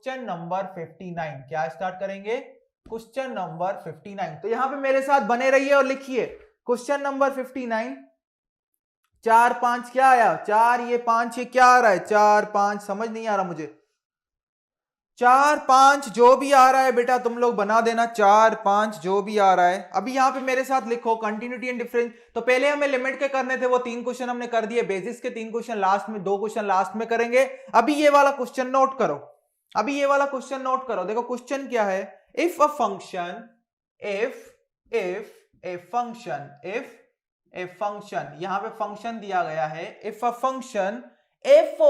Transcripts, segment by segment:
Question number 59। क्या start करेंगे? Question number 59। तो यहां पे मेरे साथ बने रहिए और लिखिए क्वेश्चन नंबर 59। 4 5 क्या आया? 4 ये 5 ये क्या आ रहा है? 4 5 समझ नहीं आ रहा मुझे। 4 5 जो भी आ रहा है बेटा तुम लोग बना देना। 4 5 जो भी आ रहा है। अभी यहां पे मेरे साथ लिखो कंटिन्यूटी एंड डिफरेंस। तो पहले हमें लिमिट के करने थे, वो 3 क्वेश्चन हमने कर दिए। बेसिस के 3 क्वेश्चन लास्ट में, 2 क्वेश्चन लास्ट में करेंगे। अभी ये वाला क्वेश्चन नोट करो। अभी ये वाला क्वेश्चन नोट करो। देखो क्वेश्चन क्या है? इफ ए फंक्शन यहां पे फंक्शन दिया गया है। If a function f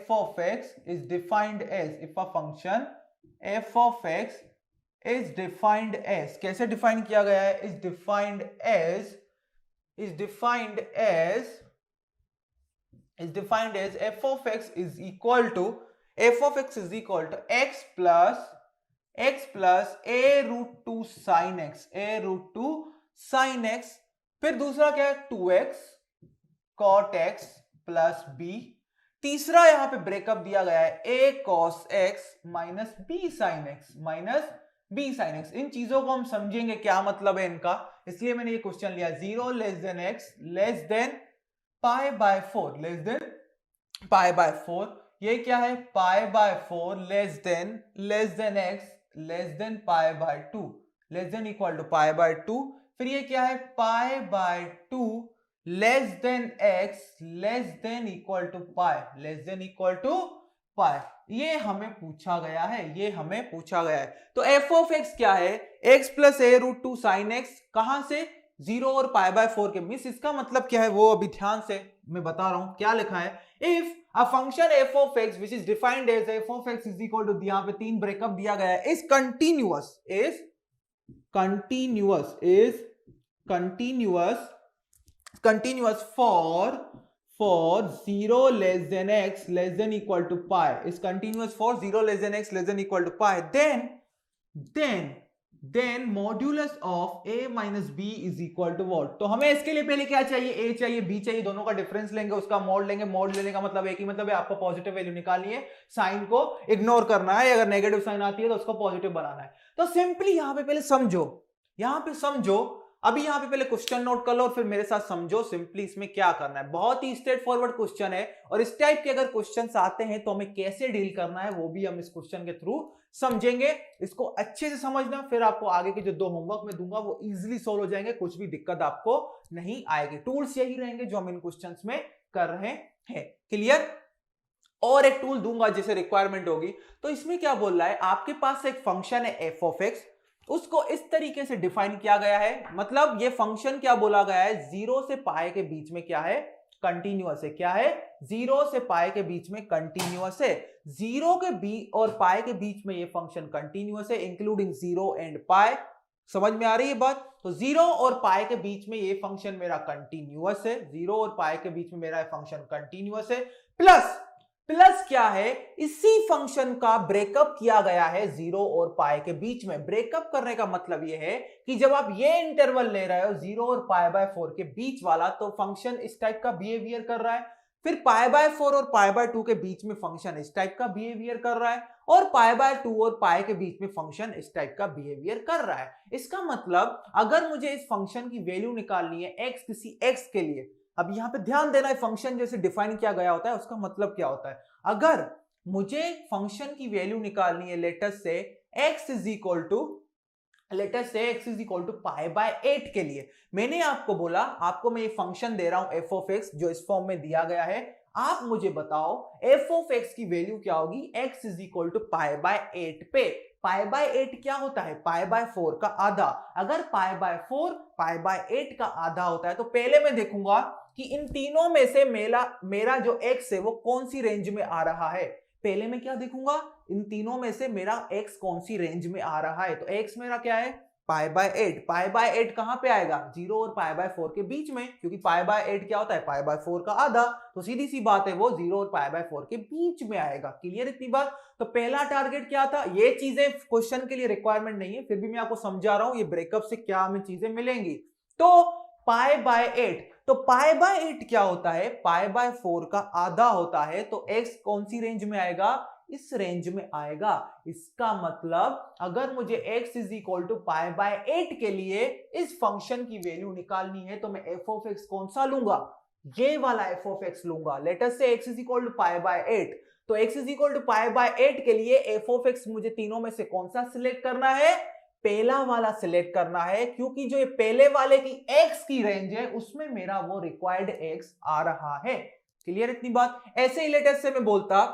of x is defined as, if a function f of x is defined as, कैसे डिफाइन किया गया है? is defined as f of x is equal to x plus a root 2 sin x, फिर दूसरा क्या है? 2x cot x plus b। तीसरा यहां पे ब्रेकअप दिया गया है a cos x minus b sin x। इन चीजों को हम समझेंगे क्या मतलब है इनका, इसलिए मैंने ये क्वेश्चन लिया। 0 less than x less than pi by 4 ये क्या है? Pi by 4 less than x less than pi by 2 less than equal to pi by 2। फिर ये क्या है? Pi by 2 less than x less than equal to pi. ये हमें पूछा गया है। तो f ऑफ x क्या है? x plus a root 2 sine x. कहां से? 0 और पाई बाय 4 के। मिस इसका मतलब क्या है वो अभी ध्यान से मैं बता रहा हूं। क्या लिखा है? If a function f of x which is defined as f of x is equal to, यहां पे 3 ब्रेकअप दिया गया है, is continuous for 0 less than x less than equal to pi, is continuous for 0 less than x less than equal to pi, then modulus of a minus b is equal to what? तो हमें इसके लिए पहले क्या चाहिए? a चाहिए, b चाहिए। दोनों का डिफरेंस लेंगे, उसका मोड लेंगे। मोड लेने का मतलब एक ही मतलब है, आपको पॉजिटिव वैल्यू निकालनी है, साइन को इग्नोर करना है। अगर नेगेटिव साइन आती है तो उसको पॉजिटिव बनाना है। तो सिंपली यहां पे पहले समझो। अभी यहां पे पहले क्वेश्चन नोट कर लो और फिर मेरे साथ समझो सिंपली इसमें क्या करना है। बहुत ही स्ट्रेट फॉरवर्ड क्वेश्चन है, और इस टाइप के अगर क्वेश्चंस आते हैं तो हमें कैसे डील करना है वो भी हम इस क्वेश्चन के थ्रू समझेंगे। इसको अच्छे से समझना, फिर आपको आगे के जो 2 होमवर्क मैं दूंगा वो इजीली सॉल्व हो जाएंगे, कुछ भी दिक्कत आपको नहीं आएगी। टूल्स यही रहेंगे जो हम इन क्वेश्चंस में कर रहे हैं। क्लियर? और एक टूल दूंगा जिसे रिक्वायरमेंट होगी। तो इसमें क्या बोल रहा है? आपके पास एक फंक्शन है f of x, उसको इस तरीके से डिफाइन किया गया है। मतलब ये फंक्शन क्या बोला गया है? 0 से पाई के बीच में क्या है? कंटिन्यूअस है। क्या है? 0 से पाई के बीच में कंटिन्यूअस है। 0 के बी और पाई के बीच में ये फंक्शन कंटिन्यूअस है, इंक्लूडिंग 0 एंड पाई। समझ में आ रही है बात? तो 0 और पाई के बीच में ये फंक्शन मेरा कंटिन्यूअस है। 0 और पाई के बीच में मेरा फंक्शन कंटिन्यूअस है। प्लस क्या है? इसी फंक्शन का ब्रेकअप किया गया है 0 और पाई के बीच में। ब्रेकअप करने का मतलब यह है कि जब आप ये इंटरवल ले रहे हो 0 और पाई बाय 4 के बीच वाला, तो फंक्शन इस टाइप का बिहेवियर कर रहा है। फिर पाई बाय 4 और पाई बाय 2 के बीच में फंक्शन इस टाइप का बिहेवियर कर रहा है, और पाई बाय 2 और पाई के बीच में फंक्शन इस टाइप का बिहेवियर कर रहा है। इसका मतलब अगर मुझे इस फंक्शन की वैल्यू निकालनी है x किसी x के लिए, अब यहां पे ध्यान देना है, फंक्शन जैसे डिफाइन किया गया होता है उसका मतलब क्या होता है। अगर मुझे फंक्शन की वैल्यू निकालनी है let's say x is equal to pi by 8 के लिए, मैंने आपको बोला, आपको मैं ये फंक्शन दे रहा हूं f ऑफ x जो इस फॉर्म में दिया गया है। आप मुझे बताओ f ऑफ x की वैल्यू क्या होगी x is equal to pi by 8 पे। पाई बाय 8 क्या होता है? पाई बाय 4 का आधा। अगर पाई बाय 4 पाई बाय 8 का आधा होता है, तो पहले मैं देखूंगा कि इन तीनों में से मेरा जो x है वो कौन सी रेंज में आ रहा है। पहले मैं क्या देखूंगा? इन तीनों में से मेरा x कौन सी रेंज में आ रहा है। तो x मेरा क्या है? Pi by 8। पाई बाय 8 कहां पे आएगा? 0 और पाई बाय 4 के बीच में, क्योंकि पाई बाय 8 क्या होता है? पाई बाय 4 का आधा। तो सीधी सी बात है वो 0 और पाई बाय 4 के बीच में आएगा। क्लियर इतनी बात? तो पहला टारगेट क्या था? ये चीजें क्वेश्चन के लिए रिक्वायरमेंट नहीं है, फिर भी मैं आपको समझा रहा हूं ये ब्रेकअप से क्या हमें चीजें मिलेंगी। तो पाई बाय 8, तो पाई बाय 8 क्या होता है? पाई बाय 4 का आधा होता है। तो x कौन सी रेंज में आएगा? इस रेंज में आएगा। इसका मतलब अगर मुझे x is equal to pi by 8 के लिए इस फंक्शन की वैल्यू निकालनी है तो मैं f ऑफ x कौन सा लूंगा, ये वाला f ऑफ x लूंगा। Let us say x is equal to pi by 8, तो x is equal to pi by 8 के लिए f ऑफ x मुझे तीनों में से कौन सा सिलेक्ट करना है, पहला वाला सिलेक्ट करना है, क्योंकि जो ये पहले वाले की x की रेंज है उसमें मेरा वो रिक्वायर्ड x आ रहा है। क्लियर इतनी बात। ऐसे ही लेट अस से मैं बोलता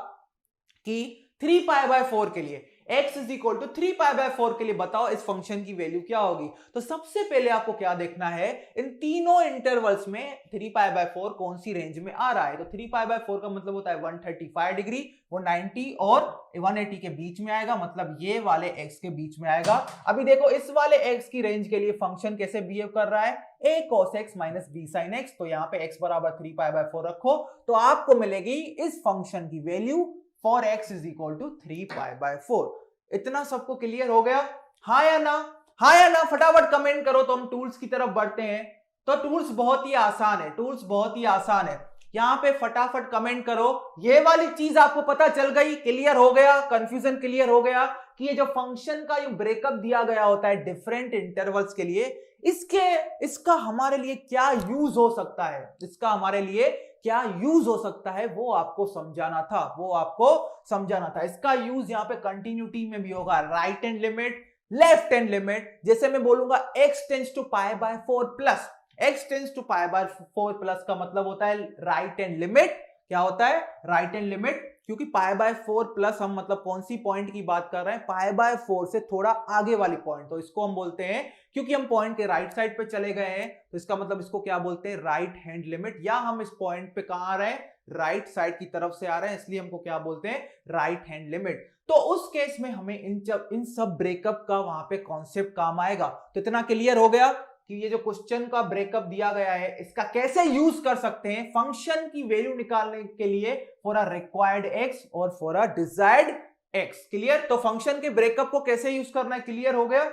कि 3 पाई बाय 4 के लिए x is equal to 3 pi by 4 के लिए बताओ इस फंक्शन की वैल्यू क्या होगी। तो सबसे पहले आपको क्या देखना है, इन तीनों इंटरवल्स में 3 पाई बाय 4 कौन सी रेंज में आ रहा है। तो 3 पाई बाय 4 का मतलब होता है 135 डिग्री, वो 90 और 180 के बीच में आएगा, मतलब ये वाले x के बीच में आएगा। अभी देखो इस वाले x की रेंज के लिए फंक्शन कैसे बिहेव कर रहा है, a cos x minus b sin x। तो यहाँ पे x बराबर 3 पाई बाय 4 रखो तो आपको मिलेगी इस फंक्शन की value for x is equal to 3 pi by 4। इतना सबको क्लियर हो गया, हाँ या ना, हाँ या ना, फटाफट कमेंट करो तो हम टूल्स की तरफ बढ़ते हैं। तो टूल्स बहुत ही आसान है, टूल्स बहुत ही आसान है, यहां पे फटाफट कमेंट करो। ये वाली चीज आपको पता चल गई, क्लियर हो गया, कंफ्यूजन क्लियर हो गया कि ये जो फंक्शन का ये ब्रेकअप दिया गया होता है डिफरेंट इंटरवल्स के लिए, इसका हमारे लिए क्या यूज हो सकता है, इसका हमारे लिए क्या यूज हो सकता है वो आपको समझाना था, वो आपको समझाना था। इसका यूज यहाँ पे कंटिन्यूटी में भी होगा, right hand limit, left hand limit. जैसे मैं बोलूंगा x tends to pi by 4 plus, x tends to pi by 4 plus का मतलब होता है राइट हैंड लिमिट। क्या होता है, राइट हैंड लिमिट, क्योंकि पाई बाय 4 प्लस हम मतलब कौन सी पॉइंट की बात कर रहे हैं, पाई बाय 4 से थोड़ा आगे वाली पॉइंट, तो इसको हम बोलते हैं, क्योंकि हम पॉइंट के राइट साइड पे चले गए हैं तो इसका मतलब इसको क्या बोलते हैं, राइट हैंड लिमिट। या हम इस पॉइंट पे कहां आ रहे हैं, राइट साइड की तरफ से आ रहे हैं, इसलिए हमको क्या बोलते हैं, राइट हैंड लिमिट। तो उस केस में हमें इन सब ब्रेकअप का वहां पे कॉन्सेप्ट काम आएगा। तो इतना क्लियर हो गया कि ये जो क्वेश्चन का ब्रेकअप दिया गया है इसका कैसे यूज कर सकते हैं फंक्शन की वैल्यू निकालने के लिए फॉर अ रिक्वायर्ड एक्स और for a desired x. Clear. तो फंक्शन के ब्रेकअप को कैसे यूज करना है, क्लियर हो गया।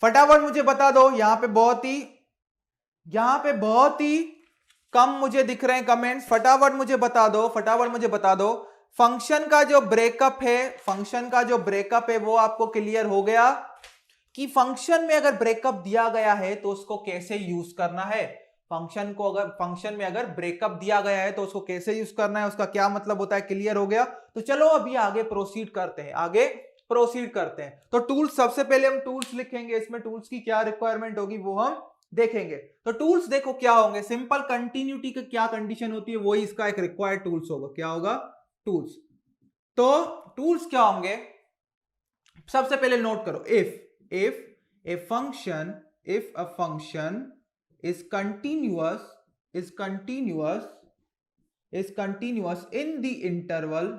फटाफट मुझे बता दो, यहां पे बहुत ही कम मुझे दिख रहे हैं कमेंट्स। फटाफट मुझे बता दो, फटाफट मुझे बता दो, फंक्शन का जो ब्रेकअप है, फंक्शन का जो ब्रेकअप है वो आपको क्लियर हो गया कि फंक्शन में अगर ब्रेकअप दिया गया है तो उसको कैसे यूज करना है। फंक्शन को अगर फंक्शन में अगर ब्रेकअप दिया गया है तो उसको कैसे यूज करना है, उसका क्या मतलब होता है, क्लियर हो गया। तो चलो अभी आगे प्रोसीड करते हैं, आगे प्रोसीड करते हैं। तो टूल्स, सबसे पहले हम टूल्स लिखेंगे, इसमें टूल्स की क्या रिक्वायरमेंट होगी वो हम देखेंगे। तो टूल्स देखो क्या होंगे, सिंपल कंटिन्यूटी की क्या कंडीशन होती है वही इसका एक रिक्वायर्ड टूल्स होगा। क्या होगा, टूल्स। तो टूल्स क्या होंगे, सबसे पहले नोट करो, if a function is continuous in the interval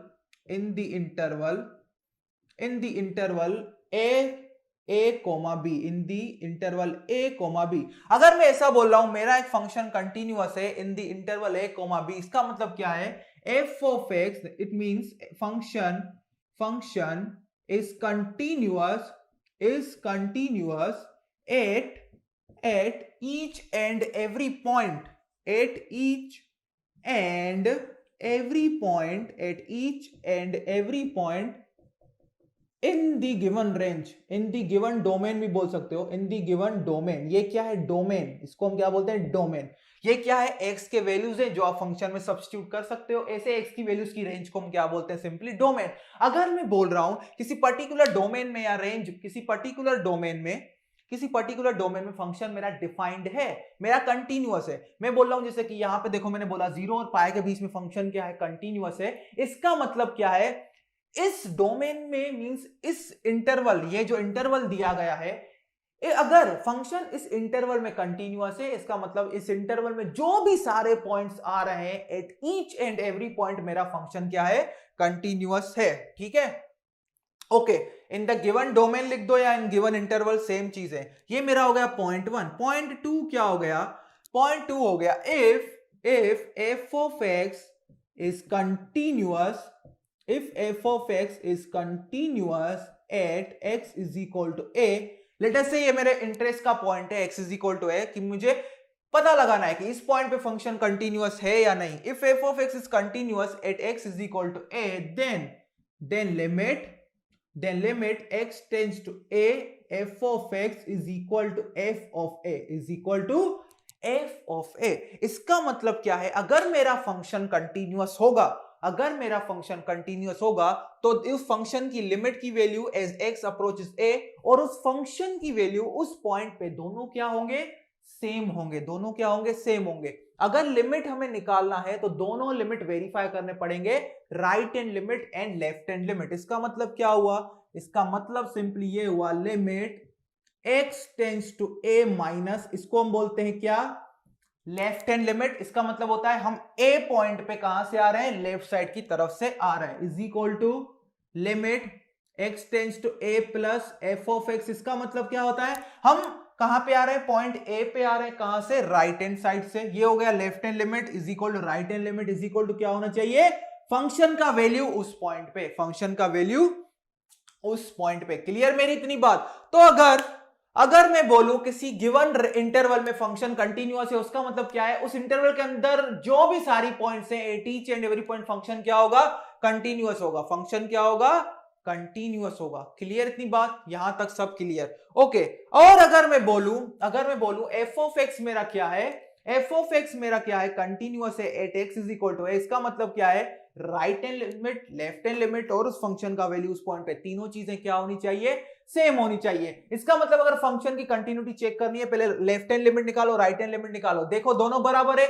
a comma b, in the interval a comma b। अगर मैं ऐसा बोल रहा हूं मेरा एक फंक्शन कंटिन्यूअस है in the interval a comma b, इसका मतलब क्या है, f of x, it means function is continuous at each and every point, in the given range, in the given domain भी बोल सकते हो, in the given domain। ये क्या है, डोमेन, इसको हम क्या बोलते हैं, डोमेन। ये क्या है, x के वैल्यूज है जो आप फंक्शन में सब्स्टिट्यूट कर सकते हो। ऐसे x की वैल्यूज की रेंज को हम क्या बोलते हैं, सिंपली डोमेन। अगर मैं बोल रहा हूं किसी पर्टिकुलर डोमेन में या रेंज, किसी पर्टिकुलर डोमेन में फंक्शन मेरा डिफाइंड है, मेरा कंटिन्यूअस है, मैं बोल रहा हूं जैसे कि यहां पे देखो मैंने बोला 0 और पाई के बीच में फंक्शन क्या है, कंटिन्यूअस है। इसका मतलब क्या है, इस डोमेन में मींस इस इंटरवल, ये जो इंटरवल दिया गया है, अगर फंक्शन इस इंटरवल में कंटिन्यूअस है, इसका मतलब इस इंटरवल में जो भी सारे पॉइंट्स आ रहे हैं, at each and every point मेरा फंक्शन क्या है, कंटिन्यूअस है। ठीक है, okay. In the given domain लिख दो या इन गिवन इंटरवल, सेम चीज है। ये मेरा हो गया पॉइंट 1। पॉइंट 2 क्या हो गया, पॉइंट 2 हो गया if f of x is continuous, if f of x is continuous at x is equal to a, late us से ये मेरे इंटरेस्ट का पॉइंट है, x is equal to a, कि मुझे पता लगाना है कि इस पॉइंट पे फंक्शन कंटिन्यूअस है या नहीं। If f of x is continuous at x is equal to a, then limit x tends to a, f of x is equal to f of a is equal to f of a. इसका मतलब क्या है, अगर मेरा function continuous होगा तो उस function की लिमिट की वैल्यू एज एक्स अप्रोचेस ए और उस फंक्शन की वैल्यू उस पॉइंट पे दोनों क्या होंगे, सेम होंगे। अगर लिमिट हमें निकालना है तो दोनों लिमिट वेरीफाई करने पड़ेंगे, right hand limit and left hand limit. इसका मतलब क्या हुआ, इसका मतलब सिंपली ये हुआ, limit x tends to a minus, इसको हम बोलते हैं क्या, लेफ्ट हैंड लिमिट। इसका मतलब होता है हम a पॉइंट पे कहां से आ रहे हैं, लेफ्ट साइड की तरफ से आ रहे हैं, is equal to limit x tends to a plus f of x। इसका मतलब क्या होता है, हम कहां पे आ रहे हैं, पॉइंट a पे आ रहे हैं, कहां से, राइट हैंड साइड से। ये हो गया left hand limit is equal to right hand limit is equal to क्या होना चाहिए, फंक्शन का वैल्यू उस पॉइंट पे, क्लियर मेरी इतनी बात। तो अगर मैं बोलूं किसी गिवन इंटरवल में फंक्शन कंटिन्यूअस है, उसका मतलब क्या है, उस इंटरवल के अंदर जो भी सारी पॉइंट्स हैं, each and every point function क्या होगा, कंटिन्यूअस होगा, फंक्शन क्या होगा, कंटिन्यूअस होगा। क्लियर इतनी बात, यहां तक सब क्लियर, ओके। और अगर मैं बोलूं एफ ऑफ एक्स मेरा क्या है, कंटिन्यूअस है at x is equal to a. इसका मतलब क्या है, right hand limit, left hand limit और उस फंक्शन का वैल्यू उस पॉइंट पे, तीनों चीजें क्या होनी चाहिए, सेम होनी चाहिए। इसका मतलब अगर फंक्शन की कंटिन्यूटी चेक करनी है, पहले लेफ्ट हैंड लिमिट निकालो, राइट हैंड लिमिट निकालो, देखो दोनों बराबर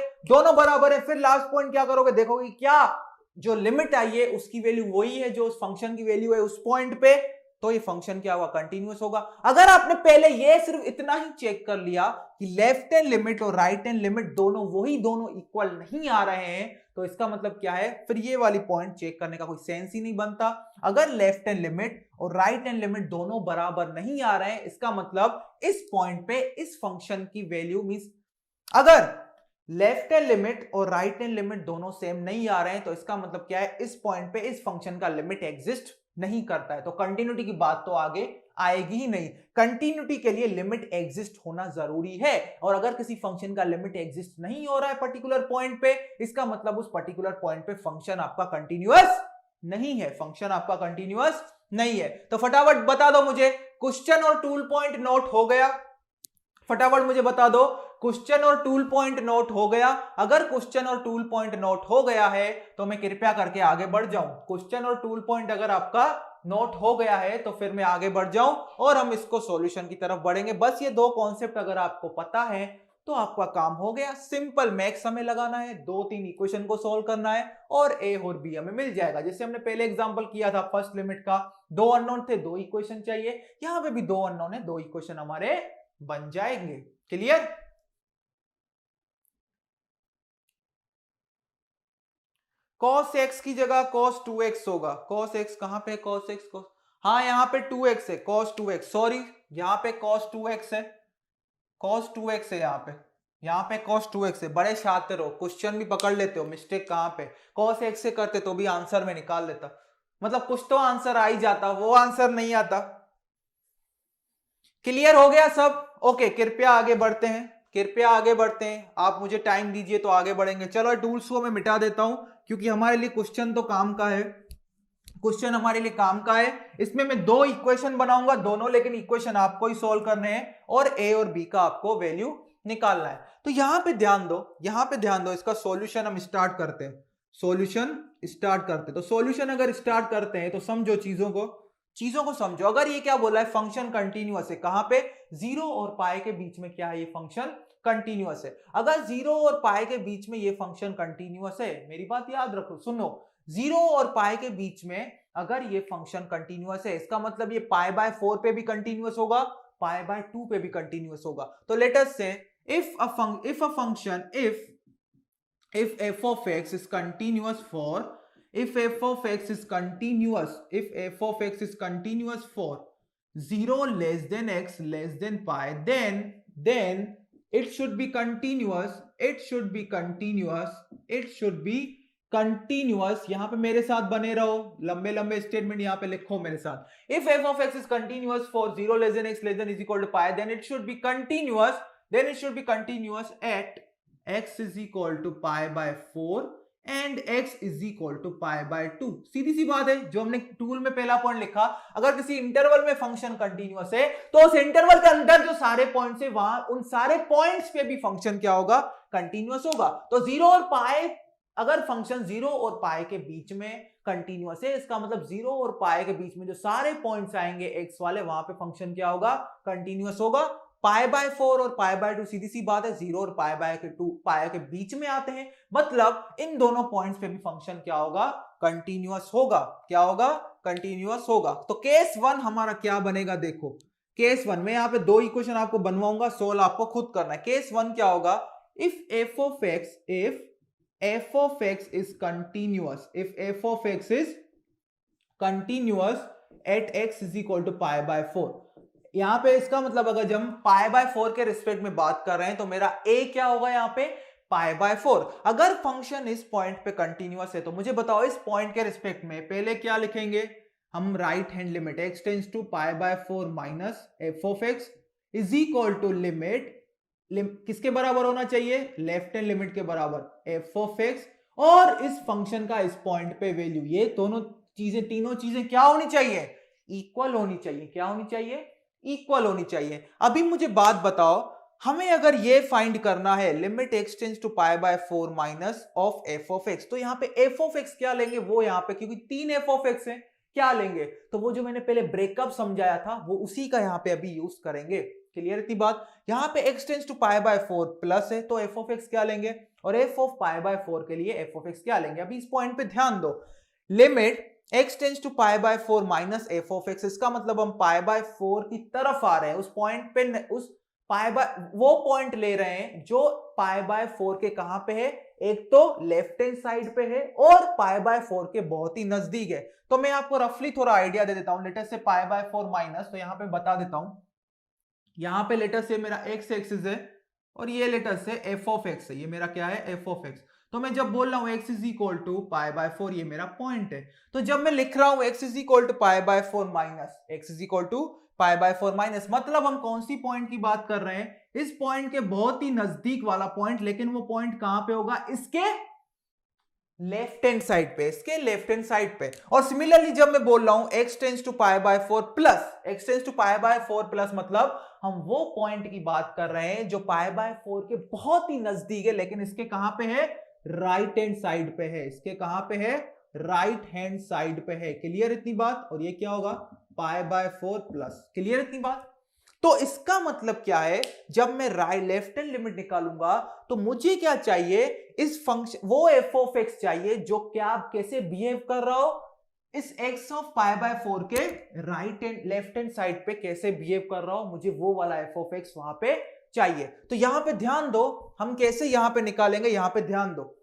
है, फिर लास्ट पॉइंट क्या करोगे, देखोगे क्या जो लिमिट आई है उसकी वैल्यू वही है जो उस फंक्शन की वैल्यू है उस पॉइंट पे, तो ये फंक्शन क्या होगा, कंटिन्यूअस होगा। अगर आपने पहले ये सिर्फ इतना ही चेक कर लिया कि लेफ्ट हैंड लिमिट और राइट हैंड लिमिट दोनों इक्वल नहीं आ रहे हैं, तो इसका मतलब क्या है, फिर ये वाली पॉइंट चेक करने का कोई सेंस ही नहीं बनता। अगर लेफ्ट हैंड लिमिट और राइट हैंड लिमिट दोनों बराबर नहीं आ रहे हैं, इसका मतलब इस पॉइंट पे इस फंक्शन की वैल्यू मींस, अगर लेफ्ट हैंड लिमिट और राइट हैंड लिमिट दोनों सेम नहीं आ रहे हैं, तो इसका मतलब क्या है, इस पॉइंट पे इस फंक्शन का लिमिट एग्जिस्ट नहीं करता है। तो कंटिन्यूटी की बात तो आगे आएगी ही नहीं। कंटिन्यूटी के लिए लिमिट एग्जिस्ट होना जरूरी है, और अगर किसी फंक्शन का लिमिट एग्जिस्ट नहीं हो रहा है पर्टिकुलर पॉइंट पे, इसका मतलब उस पर्टिकुलर पॉइंट पे फंक्शन आपका कंटिन्यूअस नहीं है। तो फटाफट बता दो मुझे, क्वेश्चन और टूल पॉइंट नोट हो गया, फटाफट मुझे बता दो, क्वेश्चन और टूल पॉइंट नोट हो गया। अगर क्वेश्चन और टूल पॉइंट नोट हो गया है तो मैं कृपया करके आगे बढ़ जाऊं। क्वेश्चन और टूल पॉइंट अगर आपका नोट हो गया है तो फिर मैं आगे बढ़ जाऊं और हम इसको सॉल्यूशन की तरफ बढ़ेंगे। बस ये दो कॉन्सेप्ट अगर आपको पता है तो आपका काम हो गया। सिंपल मैक्स हमें लगाना है, 2-3 इक्वेशन को सॉल्व करना है और ए और बी हमें मिल जाएगा। जैसे हमने पहले एग्जांपल किया था फर्स्ट लिमिट का, 2 अननोन थे, 2 इक्वेशन चाहिए। यहां पे भी 2 अननोन है, 2 इक्वेशन हमारे बन जाएंगे। क्लियर? cos x की जगह cos 2x होगा। cos x कहां पे, cos x cos, हाँ यहां पे 2x है, cos 2x, सॉरी यहां पे cos 2x है, cos 2x है यहाँ पे cos 2x है। बड़े शातिर हो, क्वेश्चन भी पकड़ लेते हो, मिस्टेक कहां पे, cos x से करते तो भी आंसर में निकाल लेता, मतलब कुछ तो आंसर आ ही जाता, वो आंसर नहीं आता। क्लियर हो गया सब? ओके, कृपया आगे बढ़ते हैं, आप मुझे टाइम दीजिए तो आगे बढ़ेंगे। चलो टूल्स को मैं मिटा देता हूं क्योंकि हमारे लिए क्वेश्चन तो काम का है, इसमें मैं 2 इक्वेशन बनाऊंगा दोनों, लेकिन इक्वेशन आपको ही सॉल्व करने हैं और ए और बी का आपको वैल्यू निकालना है। तो यहां पे ध्यान दो, इसका सॉल्यूशन हम स्टार्ट करते हैं। तो सॉल्यूशन अगर स्टार्ट करते हैं तो समझो चीजों को समझो। अगर ये क्या बोला है, फंक्शन कंटिन्यूअस है, कहां पे, 0 और पाई के बीच में क्या है, ये फंक्शन कंटिन्यूअस है। अगर 0 और पाई के बीच में ये फंक्शन कंटिन्यूअस है, मेरी बात याद रखो, सुनो, 0 और पाई के बीच में अगर ये फंक्शन कंटिन्यूअस है, इसका मतलब ये पाई बाय 4 पे भी कंटिन्यूअस होगा, पाई बाय 2 पे भी कंटिन्यूअस होगा। तो लेट अस से if f of x is continuous for 0 less than x less than pi, then it should be continuous, यहां पे मेरे साथ बने रहो, लंबे स्टेटमेंट यहां पे लिखो मेरे साथ। If f of x is continuous for 0 less than x less than is equal to pi, then it should be continuous then it should be continuous at x is equal to pi by 4 and x is equal to pi by 2। सीधी सी बात है, जो हमने tool में पहला point लिखा, अगर किसी इंटरवल में फंक्शन कंटिन्यूअस है तो उस इंटरवल के अंदर जो सारे पॉइंट्स है वहां उन सारे पॉइंट्स पे भी फंक्शन क्या होगा, कंटिन्यूअस होगा। तो 0 और पाई, अगर फंक्शन 0 और पाई के बीच में कंटिन्यूअस है, इसका मतलब 0 और पाई के बीच में जो सारे पॉइंट्स आएंगे x वाले, वहां पे फंक्शन क्या होगा, कंटिन्यूअस होगा। पाई बाय 4 और पाई बाय 2 सीधी सी बात है, 0 और पाई बाय 2 पाई के बीच में आते हैं, मतलब इन दोनों पॉइंट्स पे भी फंक्शन क्या होगा, कंटिन्यूअस होगा। क्या होगा, कंटिन्यूअस होगा। तो केस 1 हमारा क्या बनेगा, देखो केस 1 में यहाँ पे 2 इक्वेशन आपको बनवाऊंगा, सोल्व आपको खुद करना है। केस 1 क्या होगा, if f of x is continuous, if f of x is continuous at x is equal to pi by 4, यहां पे इसका मतलब अगर हम पाई बाय 4 के रिस्पेक्ट में बात कर रहे हैं तो मेरा a क्या होगा, यहां पे पाई बाय 4। अगर फंक्शन इस पॉइंट पे कंटिन्यूअस है तो मुझे बताओ इस पॉइंट के रिस्पेक्ट में पहले क्या लिखेंगे हम, right hand limit x tends to pi by 4 minus f of x is equal to limit किसके बराबर होना चाहिए, लेफ्ट हैंड लिमिट के बराबर f of x, और इस फंक्शन का इस पॉइंट पे वैल्यू, ये दोनों चीजें, तीनों चीजें क्या होनी चाहिए, इक्वल होनी चाहिए। क्या होनी चाहिए, इक्वल होनी चाहिए। अभी मुझे बात बताओ, हमें अगर ये फाइंड करना है limit x tends to pi by 4 minus of f of x, तो यहाँ पे f of x क्या लेंगे, वो यहाँ पे क्योंकि 3 f of x है, क्या लेंगे, तो वो जो मैंने पहले ब्रेकअप समझाया था वो उसी का यहाँ पे अभी यूज करेंगे। क्लियर इतनी बात। यहाँ पे x tends to pi by 4 plus है तो f of x क्या लेंगे, और f of पाई बाय 4 के लिए f of x क्या लेंगे। अभी इस पॉइंट पे ध्यान दो, limit x tends to pi by 4 minus f of x, इसका मतलब हम पाई बाय 4 की तरफ आ रहे हैं, उस पॉइंट पे, उस पाई बाय, वो पॉइंट ले रहे हैं जो पाई बाय 4 के कहां पे है, एक तो लेफ्ट हैंड साइड पे है और पाई बाय 4 के बहुत ही नजदीक है। तो मैं आपको रफली थोड़ा आइडिया दे देता हूं, लेटर से पाई बाय 4 माइनस, तो यहां पे बता देता हूं, यहां पे लेटर से मेरा x एक्सिस है और ये लेटर से f of x है, ये मेरा क्या है, f of x। तो मैं जब बोल रहा हूं x is equal to pi by 4, ये मेरा पॉइंट है, तो जब मैं लिख रहा हूं x is equal to pi by 4 minus, x is equal to pi by 4 minus, मतलब हम कौन सी पॉइंट की बात कर रहे हैं, इस पॉइंट के बहुत ही नजदीक वाला पॉइंट, लेकिन वो पॉइंट कहां पे होगा, इसके लेफ्ट हैंड साइड पे, इसके लेफ्ट हैंड साइड पे। और सिमिलरली जब मैं बोल रहा हूं x tends to pi by 4 plus, x tends to pi by 4 plus, मतलब हम वो पॉइंट की बात कर रहे हैं जो पाई बाय 4 के बहुत ही नजदीक है, लेकिन इसके कहां पे है, राइट हैंड साइड पे है, इसके कहां पे है, राइट हैंड साइड पे है। क्लियर इतनी बात। और ये क्या होगा, पाई बाय 4 प्लस। क्लियर इतनी बात। तो इसका मतलब क्या है, जब मैं राइट लेफ्ट हैंड लिमिट निकालूंगा तो मुझे क्या चाहिए, इस फंक्शन, वो f of x चाहिए जो क्या, कैसे बिहेव कर रहा हो, इस x ऑफ पाई बाय 4 के right hand left hand side पे कैसे बिहेव कर रहा हो, मुझे वो वाला f of x वहां पे चाहिए। तो यहां पे ध्यान दो, हम कैसे यहां पे निकालेंगे, यहां पे ध्यान दो,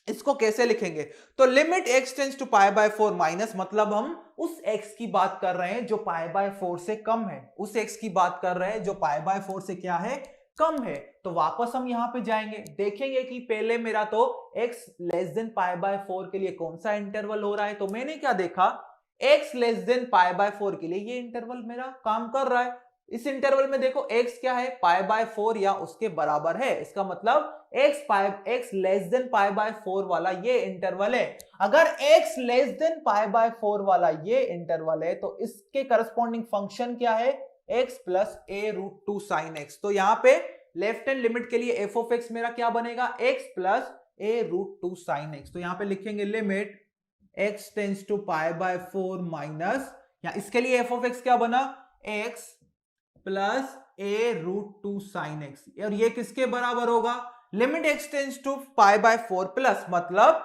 इसको कैसे लिखेंगे, तो limit x tends to pi by 4 minus, मतलब हम उस x की बात कर रहे हैं जो पाई बाय 4 से कम है, उस x की बात कर रहे हैं जो पाई बाय 4 से क्या है, कम है। तो वापस हम यहां पे जाएंगे, देखेंगे कि पहले मेरा तो x less than pi by 4 के लिए कौन सा इंटरवल हो रहा है, तो मैंने क्या देखा, x less than pi by 4 के लिए ये इंटरवल मेरा काम कर रहा है। इस इंटरवल में देखो x क्या है, पाई बाय 4 या उसके बराबर है, इसका मतलब x less than pi by 4 वाला ये इंटरवल है। अगर x less than pi by 4 वाला ये इंटरवल है तो इसके करस्पॉन्डिंग फंक्शन क्या है, x plus a root 2 sine x। तो यहां पे लेफ्ट हैंड लिमिट के लिए f ऑफ x मेरा क्या बनेगा, x plus a root 2 sine x। तो यहां पे लिखेंगे limit x tends to pi by 4 minus, या इसके लिए f ऑफ x क्या बना, x plus a root 2 sine x, और ये किसके बराबर होगा, limit x tends to pi by 4 plus, मतलब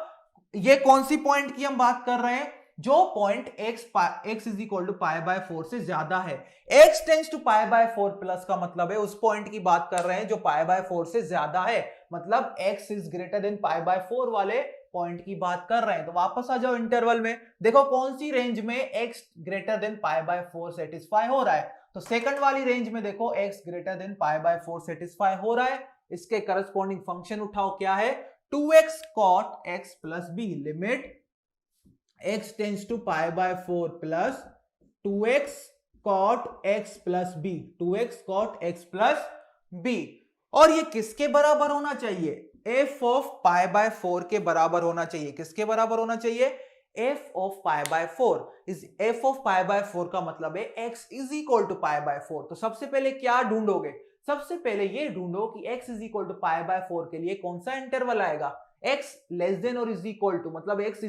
ये कौन सी पॉइंट की हम बात कर रहे हैं, जो point x is equal to pi by 4 से ज्यादा है। x tends to pi by 4 plus का मतलब है उस पॉइंट की बात कर रहे हैं जो पाई बाय 4 से ज्यादा है, मतलब x is greater than pi by 4 वाले पॉइंट की बात कर रहे हैं। तो वापस आ जाओ इंटरवल में, देखो कौन सी रेंज में x greater then pi by 4 satisfy हो रहा है, तो सेकंड वाली रेंज में देखो x greater then pi by 4 satisfy हो रहा है। इसके करस्पॉन्डिंग फंक्शन उठाओ, क्या है, 2x cot x plus b, limit x tends to pi by 4 plus 2x cot x plus b, 2x cot x plus b। और ये किसके बराबर होना चाहिए? f ऑफ पाई बाय 4 के बराबर होना चाहिए। किसके बराबर होना चाहिए? f of pi by 4। इस f ऑफ पाई बाय 4 का मतलब है x is equal to pi by 4। तो सबसे पहले क्या ढूंढोगे? सबसे पहले ये ढूंढो कि x is equal to pi by 4 के लिए कौन सा इंटरवल आएगा। x लेस देन और इज इक्वल टू, मतलब x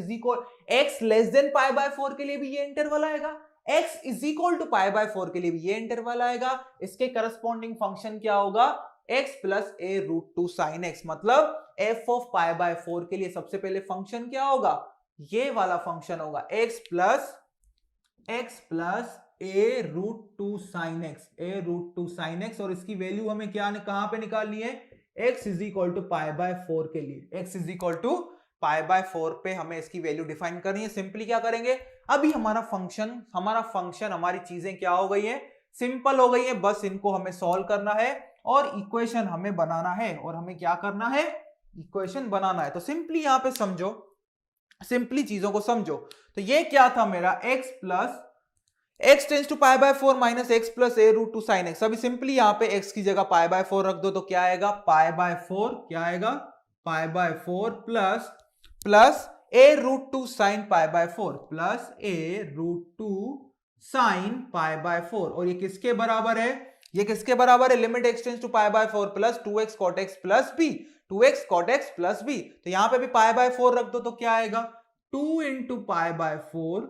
less than pi by 4 के लिए भी ये इंटरवल आएगा, x is equal to pi by 4 के लिए भी ये इंटरवल आएगा। इसके करस्पॉन्डिंग फंक्शन क्या होगा? x plus a root two sine x. मतलब f ऑफ पाई बाय 4 के लिए सबसे पहले फंक्शन क्या होगा? ये वाला फंक्शन होगा x plus a root two sine x, A root two sine x. और इसकी वैल्यू हमें क्या कहां पे निकालनी है? x is equal to pi by 4 के लिए, x is equal to pi by 4 पे हमें इसकी वैल्यू डिफाइन करनी है। सिंपली क्या करेंगे? अभी हमारा फंक्शन हमारी चीजें क्या हो गई है? सिंपल हो गई है। बस इनको हमें सॉल्व करना है और इक्वेशन हमें बनाना है। और हमें क्या करना है? इक्वेशन बनाना है। तो सिंपली यहां पे समझो, सिंपली चीजों को समझो। तो ये क्या था मेरा? x tends to pi by 4 minus x plus a root two sine x. अभी सिंपली यहां पे x की जगह पाई बाय 4 रख दो तो क्या आएगा? पाई बाय 4 क्या आएगा? Pi by 4 plus a root two sine pi by 4 plus a root two sine pi by 4। और ये किसके बराबर है? ये किसके बराबर है? Limit x tends to pi by 4 plus 2x cot x plus b, 2x cot x plus b। तो यहां पे भी पाई बाय 4 रख दो तो क्या आएगा? 2 into pi by 4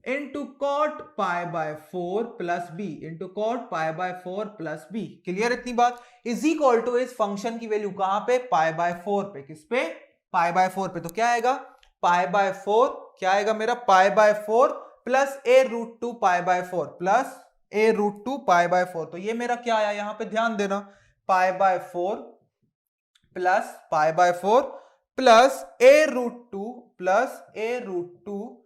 into cot pi by 4 plus b into cot pi by 4 plus b. Clear इतनी बात? इज इक्वल टू इस फंक्शन की वैल्यू कहां पे? पाई बाय 4 पे। किस पे? पाई बाय 4 पे। तो क्या आएगा? पाई बाय 4 क्या आएगा मेरा? Pi by 4 plus a root two pi by 4 plus a root two pi by 4। तो ये मेरा क्या आया? यहां पे ध्यान देना, pi by 4 plus pi by 4 plus a root two plus a root two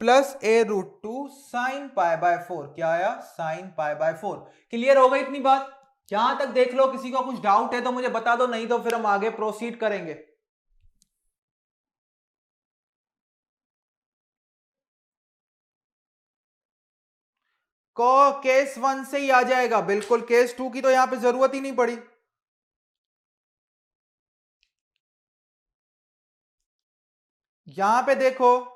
plus a root two sine pi by 4। क्या आया? Sign pi by 4। क्लियर हो गई इतनी बात? यहां तक देख लो। किसी को कुछ डाउट है तो मुझे बता दो, नहीं तो फिर हम आगे प्रोसीड करेंगे। केस 1 से ही आ जाएगा बिल्कुल, केस 2 की तो यहां पे जरूरत ही नहीं पड़ी। यहां पे देखो,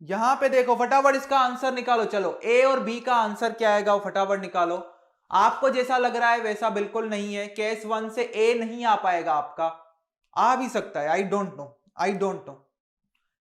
यहां पे देखो, फटाफट इसका आंसर निकालो। चलो ए और बी का आंसर क्या आएगा वो फटाफट निकालो। आपको जैसा लग रहा है वैसा बिल्कुल नहीं है। केस 1 से ए नहीं आ पाएगा आपका, आ भी सकता है, आई डोंट नो।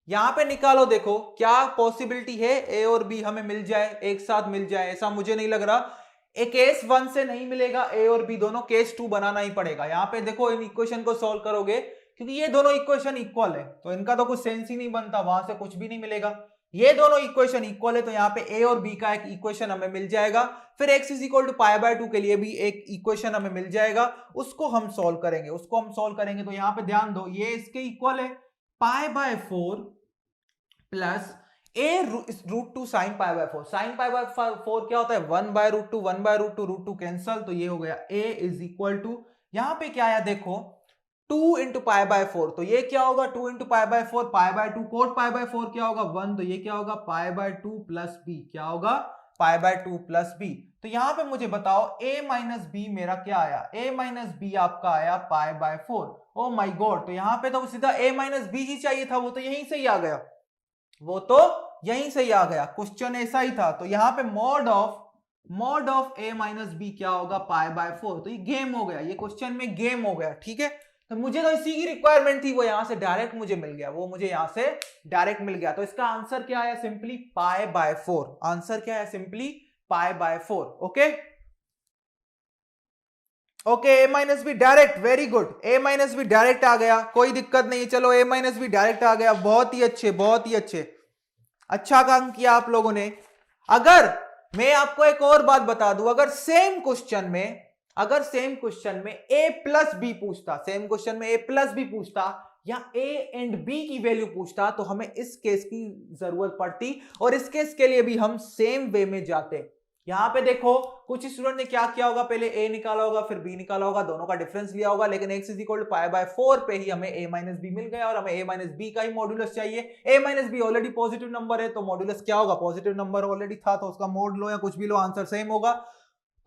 यहां पे निकालो, देखो क्या पॉसिबिलिटी है ए और बी हमें मिल जाए, एक साथ मिल जाए। ऐसा मुझे नहीं लग रहा। ए केस 1 से नहीं मिलेगा ए और बी दोनों, केस 2 बनाना ही पड़ेगा। यहां पे देखो इन इक्वेशन को सॉल्व करोगे, क्योंकि ये दोनों इक्वेशन इक्वल है तो इनका तो कुछ सेंस ही नहीं बनता, वहां से कुछ भी नहीं मिलेगा। ये दोनों इक्वेशन इक्वल है तो यहाँ पे ए और बी का एक इक्वेशन हमें मिल जाएगा। फिर x is equal to pi by 2 के लिए भी एक इक्वेशन हमें मिल जाएगा, उसको हम सॉल्व करेंगे। तो यहाँ पे ध्यान दो, ये इसके इक्वल है, pi by 4 plus a root two sine pi by 4। Sine pi by 4 क्या होता है? 1 by root two, root two cancel, तो ये हो गया a इज इक्वल टू, यहां पे क्या आया देखो, 2 इंटू पाई बाय 4। तो ये क्या होगा? 2 into pi by 4, pi by 2 cot pi by 4 क्या होगा? 1। तो ये क्या होगा? Pi by 2 plus b. क्या होगा? Pi by 2 plus b. तो यहां पे मुझे बताओ a माइनस बी मेरा क्या आया? a माइनस बी आपका आया पाई बाय 4। ओ माय गॉड, तो यहां पे तो सीधा a माइनस बी ही चाहिए था, वो तो यहीं से ही आ गया, क्वेश्चन ऐसा ही था। तो यहां पे mod of a minus b क्या होगा? Pi by 4। तो ये गेम हो गया, ये क्वेश्चन में गेम हो गया। ठीक है, तो मुझे तो इसी की रिक्वायरमेंट थी, वो यहां से डायरेक्ट मुझे मिल गया, तो इसका आंसर क्या आया? Simply pi by 4। आंसर क्या है? Simply pi by 4। Okay, a minus b direct, very good, a minus b direct आ गया, कोई दिक्कत नहीं। चलो a माइनस बी डायरेक्ट आ गया, बहुत ही अच्छे, अच्छा काम किया आप लोगों ने। अगर मैं आपको एक और बात बता दूं, अगर सेम क्वेश्चन में a प्लस बी पूछता, या a एंड b की वैल्यू पूछता, तो हमें इस केस की जरूरत पड़ती, और इस केस के लिए भी हम सेम वे में जाते। यहां पे देखो, कुछ स्टूडेंट ने क्या किया होगा, पहले a निकाला होगा, फिर b निकाला होगा, दोनों का डिफरेंस लिया होगा, लेकिन x is equal to pi by 4 पे ही हमें a माइनस बी मिल गया, और हमें a माइनस बी का ही मॉड्यूलस चाहिए। a minus b already positive number है, तो मॉड्यूलस क्या होगा? पॉजिटिव नंबर ऑलरेडी था, तो उसका मोड लो या कुछ भी लो, आंसर सेम होगा।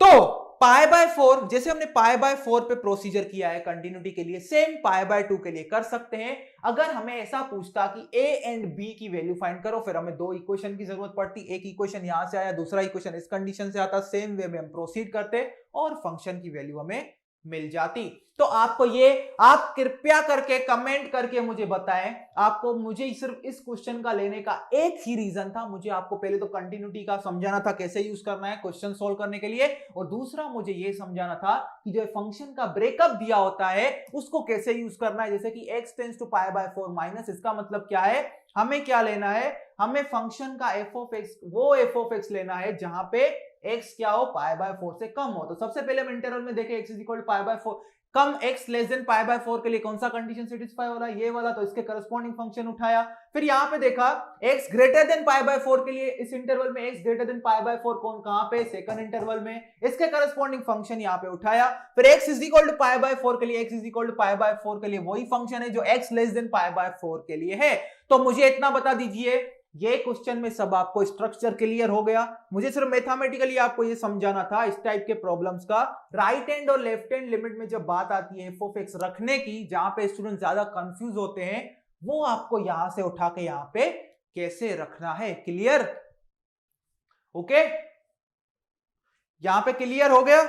तो π/4 जैसे हमने π/4 पे प्रोसीजर किया है कंटिन्यूटी के लिए, सेम π/2 के लिए कर सकते हैं। अगर हमें ऐसा पूछता कि a एंड b की वैल्यू फाइंड करो, फिर हमें दो इक्वेशन की जरूरत पड़ती। एक इक्वेशन यहां से आया, दूसरा इक्वेशन इस कंडीशन से आता, सेम वे में हम प्रोसीड करते और फंक्शन की वैल्यू हमें मिल जाती। तो आपको ये, आप कृपया करके कमेंट करके मुझे बताएं, आपको मुझे सिर्फ इस क्वेश्चन का लेने का एक ही रीजन था, मुझे आपको पहले तो कंटिन्यूटी का समझाना था कैसे यूज करना है क्वेश्चन सोल्व करने के लिए, और दूसरा मुझे ये समझाना था कि जो फंक्शन का ब्रेकअप दिया होता है उसको कैसे यूज करना है। जैसे कि x टेंड्स टू π/4 माइनस, इसका मतलब क्या है, हमें क्या लेना है, हमें फंक्शन का f(x), वो f(x) लेना है जहां पे x क्या हो, π/4 से कम हो। तो सबसे पहले हम इंटरवल में देखें x इज इक्वल टू π/4, कम x लेस देन π/4 के लिए कौन सा कंडीशन सेटिस्फाई हो रहा है, ये वाला, तो इसके करस्पॉन्डिंग फंक्शन उठाया। फिर यहां पे देखा x ग्रेटर देन π/4 के लिए, इस इंटरवल में x ग्रेटर देन π/4 कौन, कहां पे, सेकंड इंटरवल में, इसके करस्पॉन्डिंग फंक्शन यहां पे उठाया। फिर x इज इक्वल टू π/4 के लिए, x इज इक्वल टू π/4 के लिए वही फंक्शन है जो x लेस देन π/4 के लिए है। तो मुझे इतना बता दीजिए, ये क्वेश्चन में सब आपको स्ट्रक्चर क्लियर हो गया। मुझे सिर्फ मैथमेटिकली आपको ये समझाना था इस टाइप के प्रॉब्लम्स का। राइट हैंड और लेफ्ट हैंड लिमिट में जब बात आती है f(x) रखने की, जहां पे स्टूडेंट ज्यादा कंफ्यूज होते हैं, वो आपको यहां से उठा के यहां पे कैसे रखना है। क्लियर? ओके, यहां पे क्लियर हो गया?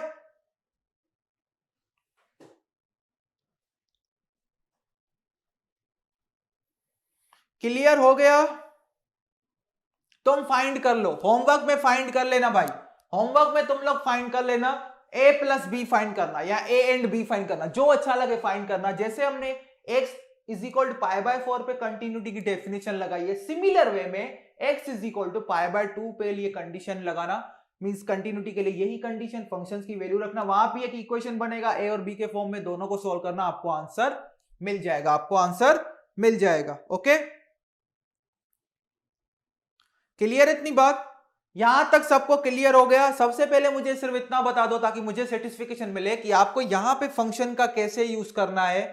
क्लियर हो गया? तुम फाइंड कर लो, होमवर्क में फाइंड कर लेना भाई, होमवर्क में तुम लोग फाइंड कर लेना, a प्लस बी फाइंड करना या a एंड b फाइंड करना, जो अच्छा लगे फाइंड करना। जैसे हमने x इज इक्वल टू π/4 पे कंटिन्यूटी की डेफिनेशन लगाई है, सिमिलर वे में x इज इक्वल टू π/2 पे लिए कंडीशन लगाना, मींस कंटिन्यूटी के लिए यही कंडीशन, फंक्शंस की वैल्यू रखना, वहां भी एक इक्वेशन बनेगा a और b के फॉर्म में, दोनों को सोल्व करना, आपको आंसर मिल जाएगा, आपको आंसर मिल जाएगा। ओके, क्लियर इतनी बात? यहां तक सबको क्लियर हो गया? सबसे पहले मुझे सिर्फ इतना बता दो ताकि मुझे सेटिस्फिकेशन मिले कि आपको यहां पे फंक्शन का कैसे यूज करना है।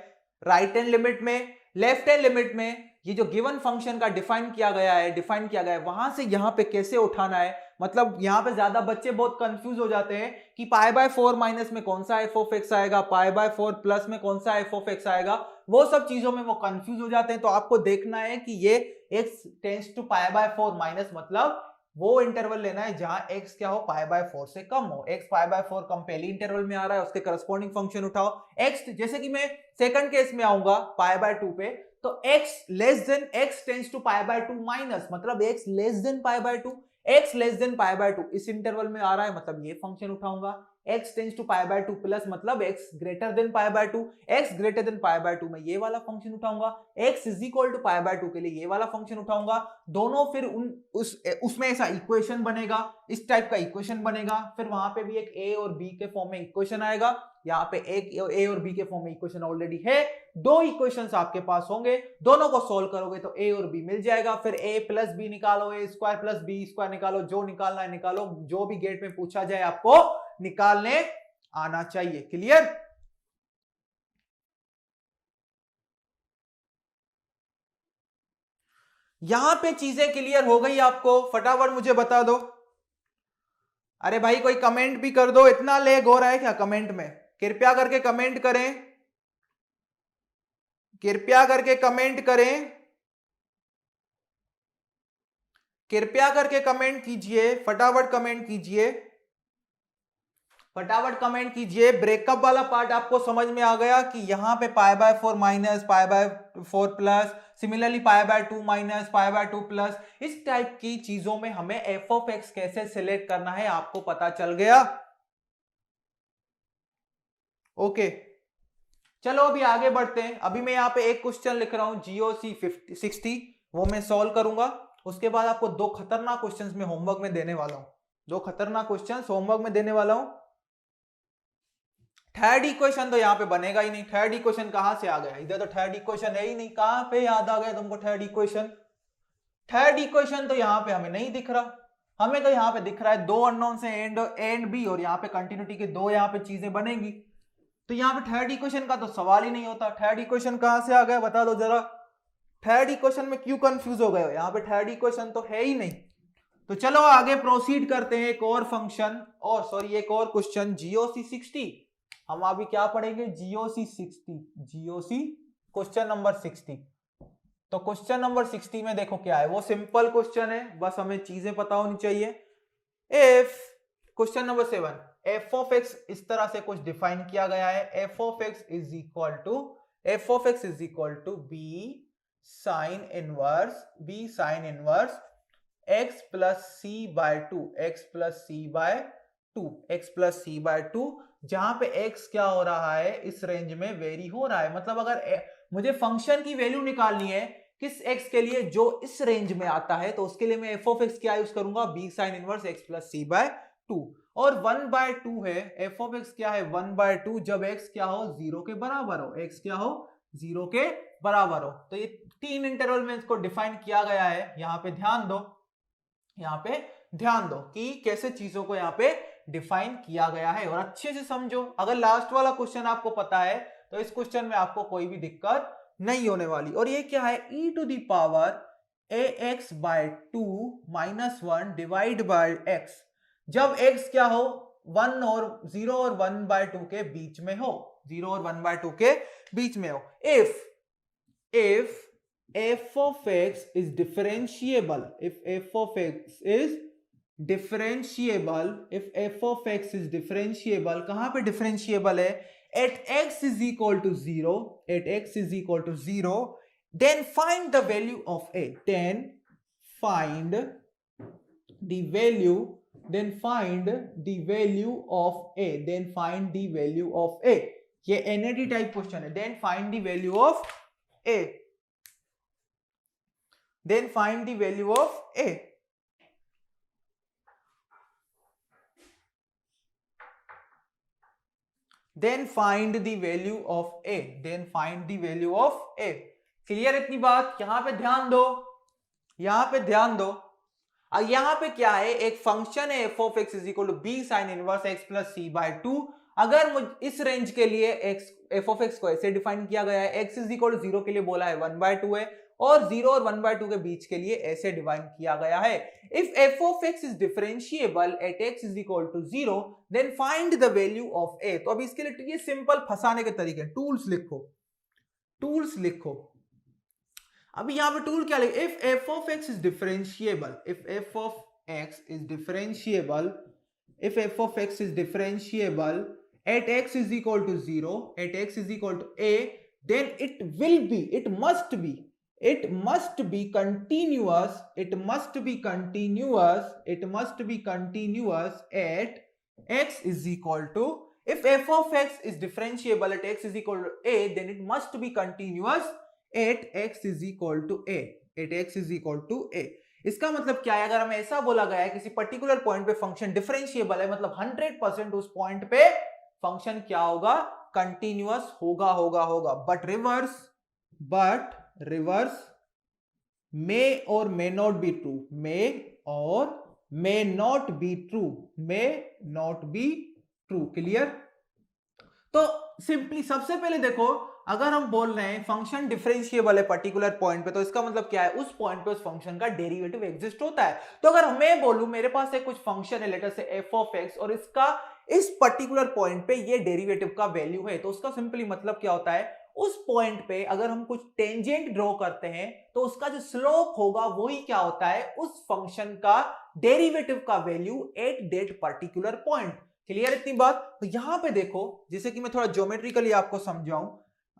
राइट हैंड लिमिट में, लेफ्ट हैंड लिमिट में, ये जो गिवन फंक्शन का डिफाइन किया गया है, वहां से यहां पे कैसे उठाना है। मतलब यहां पे ज्यादा बच्चे बहुत कंफ्यूज हो जाते हैं कि π/4 माइनस में कौन सा f(x) आएगा, π/4 प्लस में कौन सा f(x) आएगा, वो सब चीजों में वो कंफ्यूज हो जाते हैं। तो आपको देखना है कि ये x टेंड्स टू π/4 माइनस, मतलब वो इंटरवल लेना है जहां x क्या हो, π/4 से कम हो। x π/4 कम पहली इंटरवल में आ रहा है, उसके करस्पॉन्डिंग फंक्शन उठाओ। x, जैसे कि मैं सेकंड केस में आऊंगा π/2 पे, तो x less than, x tends to π/2 minus, मतलब x less than π/2, x less than π/2 इस इंटरवल में आ रहा है, मतलब ये फंक्शन उठाऊंगा। x टेंड्स टू π/2 प्लस, मतलब x greater than π/2, x greater than π/2 में ये वाला फंक्शन उठाऊंगा। x इज इक्वल टू π/2 के लिए ये वाला फंक्शन उठाऊंगा। दोनों फिर उसमें ऐसा इक्वेशन बनेगा, इस टाइप का इक्वेशन बनेगा। फिर वहां पे भी एक a और b के फॉर्म में इक्वेशन आएगा, यहाँ पे एक a और b के फॉर्म में इक्वेशन ऑलरेडी है। दो इक्वेशंस आपके पास होंगे, दोनों को सोल्व करोगे तो a और b मिल जाएगा। फिर a प्लस बी निकालो, a square plus b square निकालो, जो निकालना है निकालो, जो भी गेट में पूछा जाए आपको निकालने आना चाहिए। क्लियर? यहां पे चीजें क्लियर हो गई आपको? फटाफट मुझे बता दो। अरे भाई कोई कमेंट भी कर दो, इतना लेग हो रहा है क्या कमेंट में? कृपया करके कमेंट करें, कृपया करके कमेंट करें, कृपया करके कमेंट कीजिए, फटाफट कमेंट कीजिए, फटाफट कमेंट कीजिए। ब्रेकअप वाला पार्ट आपको समझ में आ गया कि यहां पे π/4 minus, π/4 plus, similarly π/2 minus, π/2 plus, इस टाइप की चीजों में हमें f(x) कैसे सिलेक्ट करना है आपको पता चल गया? ओके, चलो अभी आगे बढ़ते हैं। अभी मैं यहाँ पे एक क्वेश्चन लिख रहा हूं GOC 60, वो मैं सॉल्व करूंगा। उसके बाद आपको दो खतरनाक क्वेश्चंस में होमवर्क में देने वाला हूं, दो खतरनाक क्वेश्चंस होमवर्क में देने वाला हूं। थर्ड इक्वेशन तो यहाँ पे बनेगा ही नहीं। थर्ड इक्वेशन कहां से आ गया? इधर तो थर्ड इक्वेशन है ही नहीं। कहां पे याद आ गया तुमको थर्ड इक्वेशन? थर्ड इक्वेशन तो यहाँ पे हमें नहीं दिख रहा। हमें तो यहाँ पे दिख रहा है दो अननोन से एंड बी, और यहाँ पे कंटिन्यूटी के दो यहाँ पे चीजें बनेंगी। तो यहाँ पे थर्ड इक्वेशन का तो सवाल ही नहीं होता। थर्ड इक्वेशन कहां से आ गया बता दो जरा। थर्ड इक्वेशन में क्यों कंफ्यूज हो गए हो? यहाँ पे थर्ड इक्वेशन तो है ही नहीं। तो चलो आगे प्रोसीड करते हैं एक और फंक्शन और सॉरी एक और क्वेश्चन जीओसी 60। हम अभी क्या पढ़ेंगे जीओसी 60, जीओसी क्वेश्चन नंबर 60। तो क्वेश्चन नंबर 60 में देखो क्या है, वो सिंपल क्वेश्चन है, बस हमें चीजें पता होनी चाहिए। If question number 7 f of x इस तरह से कुछ डिफाइन किया गया है, f of x is equal to b sine inverse x plus c by two, x plus c by two, जहां पे एक्स क्या हो रहा है इस रेंज में वेरी हो रहा है। मतलब अगर मुझे फंक्शन की वैल्यू निकालनी है किस एक्स के लिए जो इस रेंज में आता है, तो उसके लिए मैं एफ ऑफ एक्स क्या यूज करूंगा, b sine inverse x plus c by two. और 1/2 है, एफ ऑफ एक्स क्या है 1/2, जब एक्स क्या हो 0 के बराबर हो, एक्स क्या हो 0 के बराबर हो। तो ये 3 इंटरवल में इसको डिफाइन किया गया है। यहाँ पे ध्यान दो कि कैसे चीजों को यहाँ पे डिफाइन किया गया है और अच्छे से समझो। अगर लास्ट वाला क्वेश्चन आपको पता है तो इस क्वेश्चन में आपको कोई भी दिक्कत नहीं होने वाली। और ये क्या है, e to the power ax by 2 minus 1 divide by x, जब x क्या हो 1 और 0 और 1/2 के बीच में हो, 0 और 1/2 के बीच में हो। If f of x is differentiable, if f of x is differentiable, कहां पे differentiable है, at x is equal to 0, then find the value of a, find the value of a, ये NAD टाइप क्वेश्चन है। then find the value of a, then find the value of a। Clear इतनी बात? यहां पे ध्यान दो, अब यहां पे क्या है, एक फंक्शन है f of x is equal to b sine inverse x plus c by 2। अगर इस रेंज के लिए एफ ऑफ एक्स को ऐसे डिफाइन किया गया है, एक्स इज इक्वल टू 0 के लिए बोला है 1/2 है, और 0 और 1/2 के बीच के लिए ऐसे डिफाइन किया गया है। If f of x is differentiable at x is equal to 0, then find the value of a। तो अब इसके लिए ये सिंपल फंसाने के तरीके, टूल्स लिखो। अभी यहां पे टूल क्या लिखे, if f of x is differentiable at x is equal to 0, at x is equal to a, then it must be continuous at x is equal to, if f of x is differentiable at x is equal to a, then it must be continuous at x is equal to a, इसका मतलब क्या है, अगर हमें ऐसा बोला गया है किसी पर्टिकुलर पॉइंट पे फंक्शन डिफरेंशिएबल है, मतलब 100% उस पॉइंट पे फंक्शन क्या होगा, कंटिन्यूअस होगा। But reverse may or may not be true, clear? तो सिंपली सबसे पहले देखो, अगर हम बोल रहे हैं फंक्शन डिफरेंशिएबल है पर्टिकुलर पॉइंट पे, तो इसका मतलब क्या है, उस पॉइंट पे उस फंक्शन का डेरिवेटिव एग्जिस्ट होता है। तो अगर मैं बोलूं मेरे पास एक कुछ फंक्शन है लेटर से एफ ऑफ एक्स, और इसका इस पर्टिकुलर पॉइंट पे ये डेरिवेटिव का वैल्यू है, तो उसका सिंपली मतलब क्या होता है, उस पॉइंट पे अगर हम कुछ टेंजेंट ड्रॉ करते हैं तो उसका जो स्लोप होगा वही क्या होता है, उस फंक्शन का डेरिवेटिव का value at that particular point. Clear इतनी बात? तो यहां पे देखो, जैसे कि मैं थोड़ा ज्योमेट्रिकली आपको समझाऊं,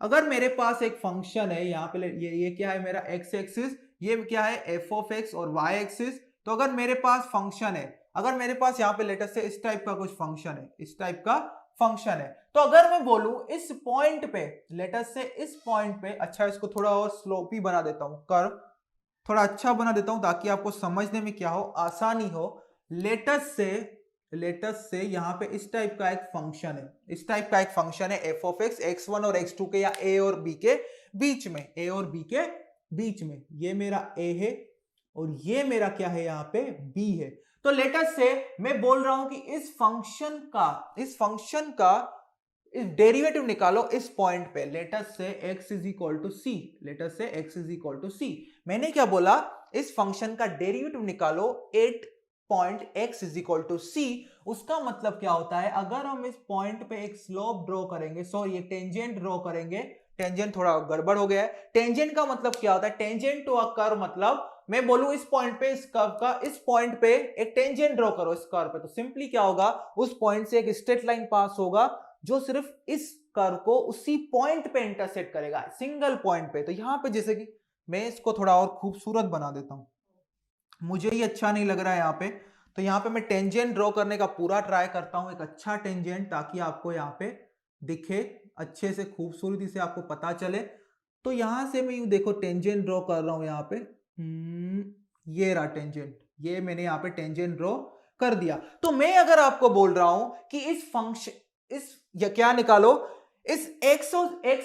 अगर मेरे पास एक फंक्शन है, यहाँ पे ये क्या है मेरा एक्स एक्सिस, ये क्या है एफ ऑफ एक्स और वाई एक्सिस। तो अगर मेरे पास फंक्शन है, अगर मेरे पास यहाँ पे लेटर से इस टाइप का कुछ फंक्शन है, इस टाइप का फंक्शन है, तो अगर मैं बोलूं इस पॉइंट पे, लेटर से इस पॉइंट पे, अच्छा इसको थोड़ा और स्लोपी बना देता हूं, कर्व थोड़ा अच्छा बना देता हूं ताकि आपको समझने में क्या हो, आसानी हो। लेटर से यहाँ पे इस टाइप का एक फंक्शन है, इस टाइप का एक फंक्शन है एफ ऑफ एक्स, x1 और x2 के या a और b के बीच में, ये मेरा a है और ये मेरा क्या है यहाँ पे b है। तो लेटर से मैं बोल रहा हूं कि इस फंक्शन का इस डेरिवेटिव निकालो इस पॉइंट पे, लेटर से x is equal to c, मैंने क्या बोला, इस फंक्शन का डेरिवेटिव निकालो at point x is equal to c, उसका मतलब क्या होता है, अगर हम इस पॉइंट पे एक स्लोप ड्रॉ करेंगे, सॉरी ये टेंजेंट ड्रॉ करेंगे, टेंजेंट थोड़ा गड़बड़ हो गया है, टेंजेंट का मतलब क्या होता है, टेंजेंट टू अ कर्व, मतलब मैं बोलूं इस पॉइंट पे, इस कर्व का इस पॉइंट पे एक टेंजेंट ड्रॉ करो इस कर्व पे, तो सिंपली क्या होगा, उस पॉइंट से एक स्ट्रेट लाइन पास होगा जो सिर्फ इस कर्व को उसी पॉइंट पे इंटरसेक्ट करेगा, सिंगल पॉइंट पे। तो यहां पे जैसे कि मैं इसको थोड़ा और खूबसूरत बना देता हूं, मुझे ये अच्छा नहीं लग रहा है यहाँ पे, तो यहाँ पे मैं टेंजेंट ड्रॉ करने का पूरा ट्राई करता हूं, एक अच्छा टेंजेंट, ताकि आपको यहाँ पे दिखे अच्छे से, खूबसूरती से आपको पता चले। तो यहां से मैं यूं देखो टेंजेंट ड्रॉ कर रहा हूं यहाँ पे, ये रहा टेंजेंट, ये मैंने यहाँ पे टेंजेंट ड्रॉ कर दिया। तो मैं अगर आपको बोल रहा हूं कि इस फंक्शन, इस या क्या निकालो, इस x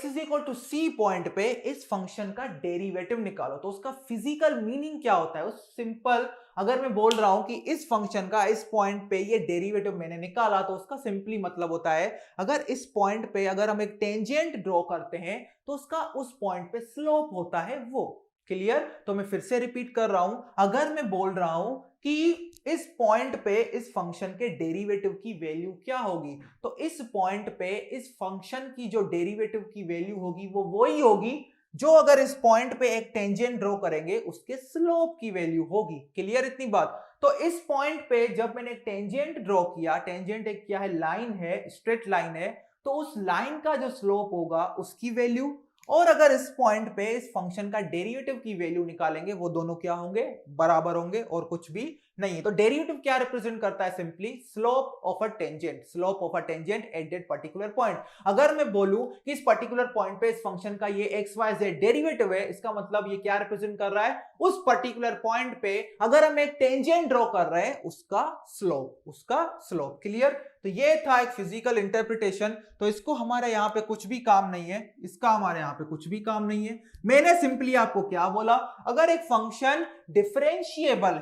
is equal to c point पे इस फंक्शन का डेरिवेटिव निकालो, तो उसका फिजिकल मीनिंग क्या होता है, उस सिंपल, अगर मैं बोल रहा हूं कि इस फंक्शन का इस पॉइंट पे ये डेरिवेटिव मैंने निकाला, तो उसका सिंपली मतलब होता है, अगर इस पॉइंट पे अगर हम एक टेंजेंट ड्रॉ करते हैं तो उसका उस पॉइंट पे स्लोप होता है वो। क्लियर? तो मैं फिर से रिपीट कर रहा हूं, अगर मैं बोल रहा हूं कि इस पॉइंट पे इस फंक्शन के डेरिवेटिव की वैल्यू क्या होगी, तो इस पॉइंट पे इस फंक्शन की जो डेरिवेटिव की वैल्यू होगी वो वही होगी जो अगर इस पॉइंट पे एक टेंजेंट ड्रॉ करेंगे उसके स्लोप की वैल्यू होगी। क्लियर इतनी बात? तो इस पॉइंट पे जब मैंने एक टेंजेंट ड्रॉ किया, टेंजेंट एक क्या है, लाइन है, स्ट्रेट लाइन है, तो उस लाइन का जो स्लोप होगा उसकी वैल्यू, और अगर इस पॉइंट पे इस फंक्शन का डेरिवेटिव की वैल्यू निकालेंगे, वो दोनों क्या होंगे, बराबर होंगे, और कुछ भी नहीं है। तो डेरिवेटिव क्या रिप्रेजेंट करता है, simply slope of a tangent, slope of a tangent at that particular point. अगर मैं बोलूं कि इस पर्टिकुलर पॉइंट पे इस फंक्शन का ये एक्स वाई जेड डेरिवेटिव है, इसका मतलब ये क्या रिप्रेजेंट कर रहा है, उस पर्टिकुलर पॉइंट पे अगर हम एक टेंजेंट ड्रॉ कर रहे हैं उसका स्लोप, उसका स्लोप। क्लियर? तो ये था एक फिजिकल इंटरप्रिटेशन, तो इसको हमारे यहाँ पे कुछ भी काम नहीं है, इसका हमारे यहाँ पे कुछ भी काम नहीं है। मैंने सिंपली आपको क्या बोला, अगर एक फंक्शन डिफरेंशिएबल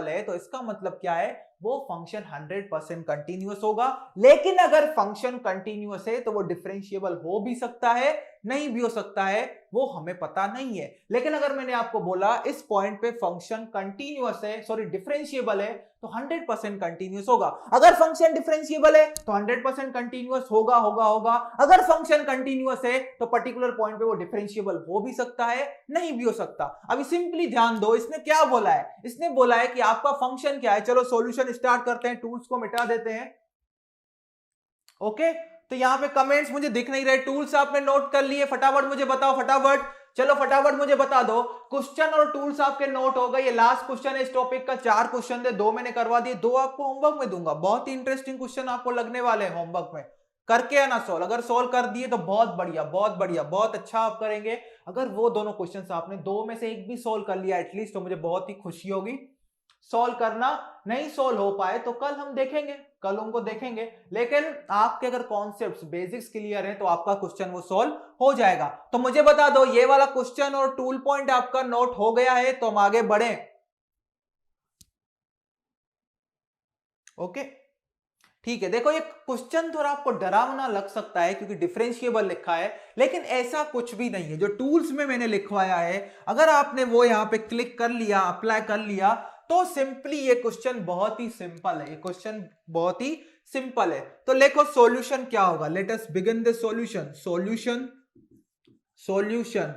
है तो इसका मतलब क्या है, वो फंक्शन 100% कंटिन्यूअस होगा। लेकिन अगर फंक्शन कंटिन्यूअस है तो वो डिफरेंशिएबल हो भी सकता है, नहीं भी हो सकता है, वो हमें पता नहीं है। लेकिन अगर मैंने आपको बोला इस पॉइंट पे फंक्शन कंटिन्यूअस है, सॉरी डिफरेंशिएबल है, तो 100% कंटिन्यूअस होगा। अगर फंक्शन डिफरेंशिएबल है तो 100% कंटिन्यूअस होगा। अगर फंक्शन कंटिन्यूअस है तो पर्टिकुलर पॉइंट पे वो डिफरेंशिएबल हो भी सकता है, नहीं भी हो सकता। अभी सिंपली ध्यान दो, इसने क्या बोला है, इसने बोला है कि आपका फंक्शन क्या है। चलो सॉल्यूशन स्टार्ट करते हैं, टूल्स को मिटा देते हैं। ओके, तो यहां पे कमेंट्स मुझे दिख नहीं रहे, टूल्स आपने नोट कर लिए, फटाफट मुझे बताओ, फटाफट, चलो फटाफट मुझे बता दो। क्वेश्चन और टूल्स आपके नोट हो गए, ये लास्ट क्वेश्चन है इस टॉपिक का, 4 क्वेश्चन थे, 2 मैंने करवा दिए, 2 आपको होमवर्क में दूंगा, बहुत ही इंटरेस्टिंग क्वेश्चन आपको लगने वाले हैं होमवर्क में, करके आना सोल्व। अगर सोल्व कर दिए तो बहुत बढ़िया, बहुत बढ़िया, बहुत अच्छा आप करेंगे। अगर वो दोनों क्वेश्चन आपने 2 में से एक भी सोल्व कर लिया एटलीस्ट, तो मुझे बहुत ही खुशी होगी। सॉल्व करना नहीं सॉल्व हो पाए तो कल हम देखेंगे, कल उनको देखेंगे, लेकिन आपके अगर कॉन्सेप्ट्स बेसिक्स क्लियर हैं तो आपका क्वेश्चन वो सॉल्व हो जाएगा। तो मुझे बता दो, ये वाला क्वेश्चन और टूल पॉइंट आपका नोट हो गया है, तो हम आगे बढ़े। ओके ठीक है, देखो ये क्वेश्चन थोड़ा आपको डरावना लग सकता है क्योंकि डिफरेंशिएबल लिखा है, लेकिन ऐसा कुछ भी नहीं है। जो टूल्स में मैंने लिखवाया है, अगर आपने वो यहां पे क्लिक कर लिया, अप्लाई कर लिया, तो सिंपली ये क्वेश्चन बहुत ही सिंपल है, ये क्वेश्चन बहुत ही सिंपल है। तो देखो सॉल्यूशन क्या होगा, let us begin the solution. Solution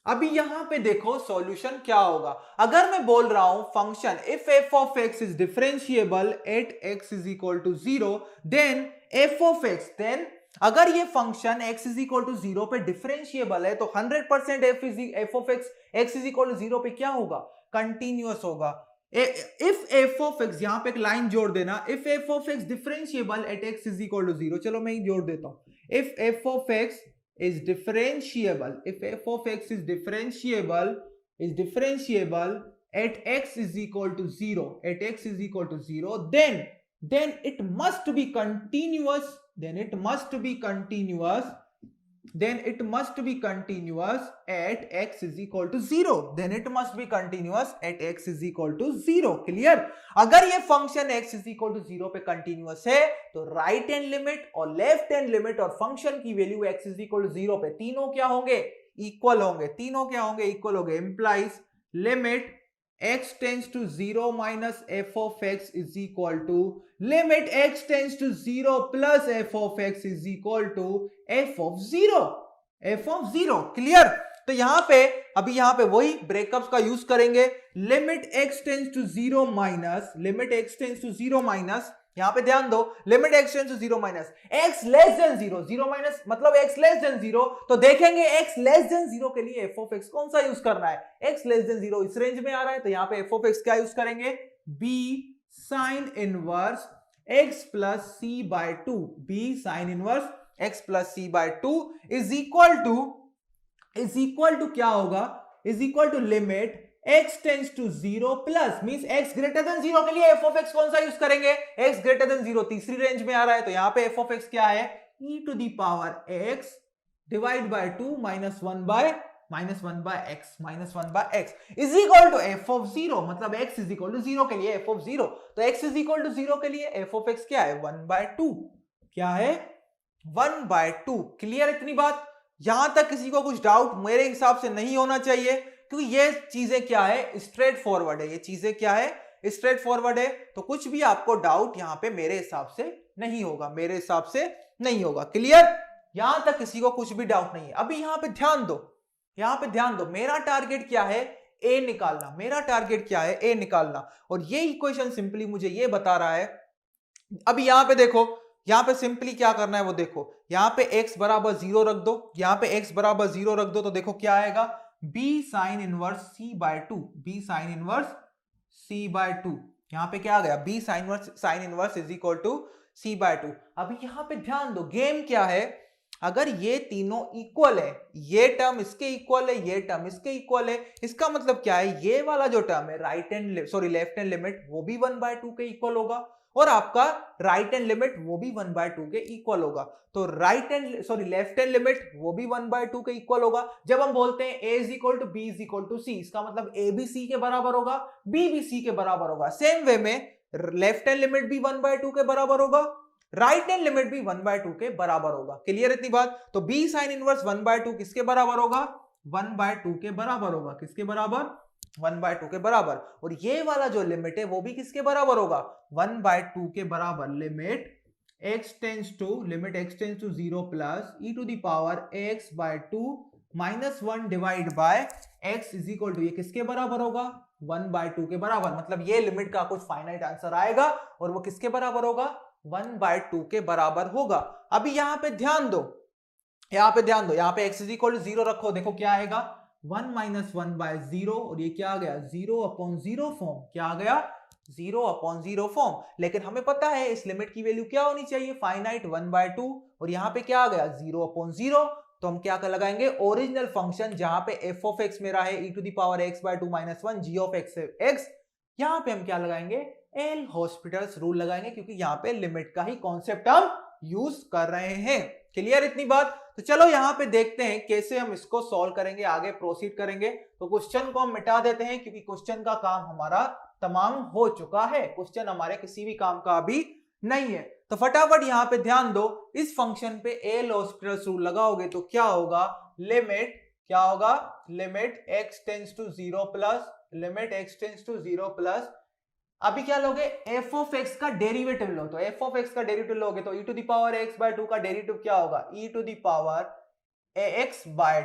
अभी यहां पे देखो सॉल्यूशन क्या होगा। अगर मैं बोल रहा हूं function if f of x is differentiable at x is equal to 0, then f of x, then अगर ये function x is equal to 0 पे डिफरेंशिएबल है तो 100% f of x is equal to 0 पे क्या होगा, कंटिन्यूअस होगा। इफ एफ ऑफ एक्स, यहां पे एक लाइन जोड़ देना, if f of x differentiable at x is equal to 0, चलो मैं ही जोड़ देता हूं, if f of x is differentiable, if f of x is differentiable at x is equal to 0, at x is equal to 0, then it must be continuous, then it must be continuous at x is equal to 0, then it must be continuous at x is equal to 0। Clear? अगर ये function x is equal to 0 पे continuous है तो right hand limit और left hand limit और function की value x is equal to 0 पे तीनों क्या होंगे, इक्वल होंगे, तीनों क्या होंगे, इक्वल होंगे, implies limit x tends to 0 minus f of x is equal to limit x tends to 0 plus f of x is equal to f of 0. f of 0 clear. तो यहां पे अभी यहां पे वही ब्रेकअप्स का यूज करेंगे. Limit x tends to 0 minus, limit x tends to 0 minus, यहां पे ध्यान दो, limit x tends to 0 minus x less than 0, 0 minus मतलब x लेस देन 0. तो देखेंगे x लेस देन 0 के लिए f ऑफ x कौन सा यूज करना है. x लेस देन 0 इस रेंज में आ रहा है, तो यहां पे f ऑफ x क्या यूज करेंगे, b sine inverse x plus c by 2, b sine inverse x plus c by 2 is equal to क्या होगा, is equal to limit x tends to 0 plus means x greater than 0 के लिए f of x कौन सा use करेंगे, x greater than 0 तीसरी range में आ रहा है, तो यहां पे f ऑफ x क्या है, e to the power x divide by 2 minus 1 by x is equal to f of 0, मतलब x इज इक्वल टू 0 के लिए f ऑफ 0. तो x इज इक्वल टू 0 के लिए f ऑफ x क्या है, 1/2. क्या है, 1/2. क्लियर इतनी बात. यहां तक किसी को कुछ डाउट मेरे हिसाब से नहीं होना चाहिए, क्योंकि ये चीजें क्या है, स्ट्रेट फॉरवर्ड है. ये चीजें क्या है, स्ट्रेट फॉरवर्ड है. तो कुछ भी आपको डाउट यहां पे मेरे हिसाब से नहीं होगा, मेरे हिसाब से नहीं होगा. क्लियर. यहां तक किसी को कुछ भी डाउट नहीं है. अभी यहां पे ध्यान दो, यहां पे ध्यान दो, मेरा टारगेट क्या है, ए निकालना. मेरा टारगेट क्या है, ए निकालना. और ये इक्वेशन सिंपली मुझे ये बता रहा है. अभी यहां पे देखो, यहां पे सिंपली क्या करना है वो देखो, यहां पे x बराबर 0 रख दो, यहां पे x बराबर 0 रख दो, तो देखो क्या आएगा, b sine inverse c by 2, b sine inverse c by 2. यहां पे क्या आ गया, b sine inverse is equal to c by 2. अभी यहां पे ध्यान दो, गेम क्या है, अगर ये तीनों इक्वल है, ये टर्म इसके इक्वल है, ये टर्म इसके इक्वल है, इसका मतलब क्या है, ये वाला जो टर्म है right hand left hand limit वो भी 1/2 के इक्वल होगा, और आपका राइट हैंड लिमिट वो भी 1/2 के इक्वल होगा. तो लेफ्ट हैंड लिमिट वो भी 1/2 के इक्वल होगा. जब हम बोलते हैं a is equal to b is equal to c, इसका मतलब a भी c के बराबर होगा, b भी c के बराबर होगा. सेम वे में लेफ्ट हैंड लिमिट भी 1/2 के बराबर होगा, राइट हैंड लिमिट भी 1/2 के बराबर होगा. क्लियर इतनी बात. तो b साइन इनवर्स 1/2 किसके बराबर होगा, 1/2 के बराबर होगा. किसके बराबर, 1/2 के बराबर. और ये वाला जो लिमिट है वो भी किसके बराबर होगा, 1/2 के बराबर. Limit x tends to 0 plus e to the power x by 2 minus 1 divide by x is equal to, ये किसके बराबर होगा, 1/2 के बराबर. मतलब ये लिमिट का कुछ फाइनाइट आंसर आएगा और वो किसके बराबर होगा, 1/2 के बराबर होगा. अभी यहां पे ध्यान दो, यहां पे x इज इक्वल टू 0 रखो, देखो क्या आएगा, 1 माइनस 1/0, और ये क्या आ गया, 0/0 फॉर्म. क्या आ गया, 0/0 फॉर्म. लेकिन हमें पता है इस लिमिट की वैल्यू क्या होनी चाहिए, फाइनाइट 1/2, और यहां पे क्या आ गया, 0/0. तो हम क्या कर लगाएंगे, ओरिजिनल फंक्शन जहां पे f ऑफ x मेरा है e to the power x by 2 minus 1 g of x, यहां पे हम क्या लगाएंगे, एल हॉस्पिटल्स रूल लगाएंगे, क्योंकि यहां पे लिमिट का ही कॉन्सेप्ट हम यूज कर रहे हैं. क्लियर इतनी बात. तो चलो यहां पे देखते हैं कैसे हम इसको सॉल्व करेंगे, आगे प्रोसीड करेंगे. तो क्वेश्चन को हम मिटा देते हैं, क्योंकि क्वेश्चन का काम हमारा तमाम हो चुका है, क्वेश्चन हमारे किसी भी काम का अभी नहीं है. तो फटाफट यहां पे ध्यान दो, इस फंक्शन पे एल हॉस्पिटल्स रूल लगाओगे तो क्या होगा, लिमिट क्या होगा, limit x tends to 0 plus, limit x tends to 0 plus. अभी क्या लोगे, f ऑफ x का डेरिवेटिव लो, तो f ऑफ x का डेरिवेटिव लोगे तो e to the power x by 2 का डेरिवेटिव क्या होगा, e to the power ax by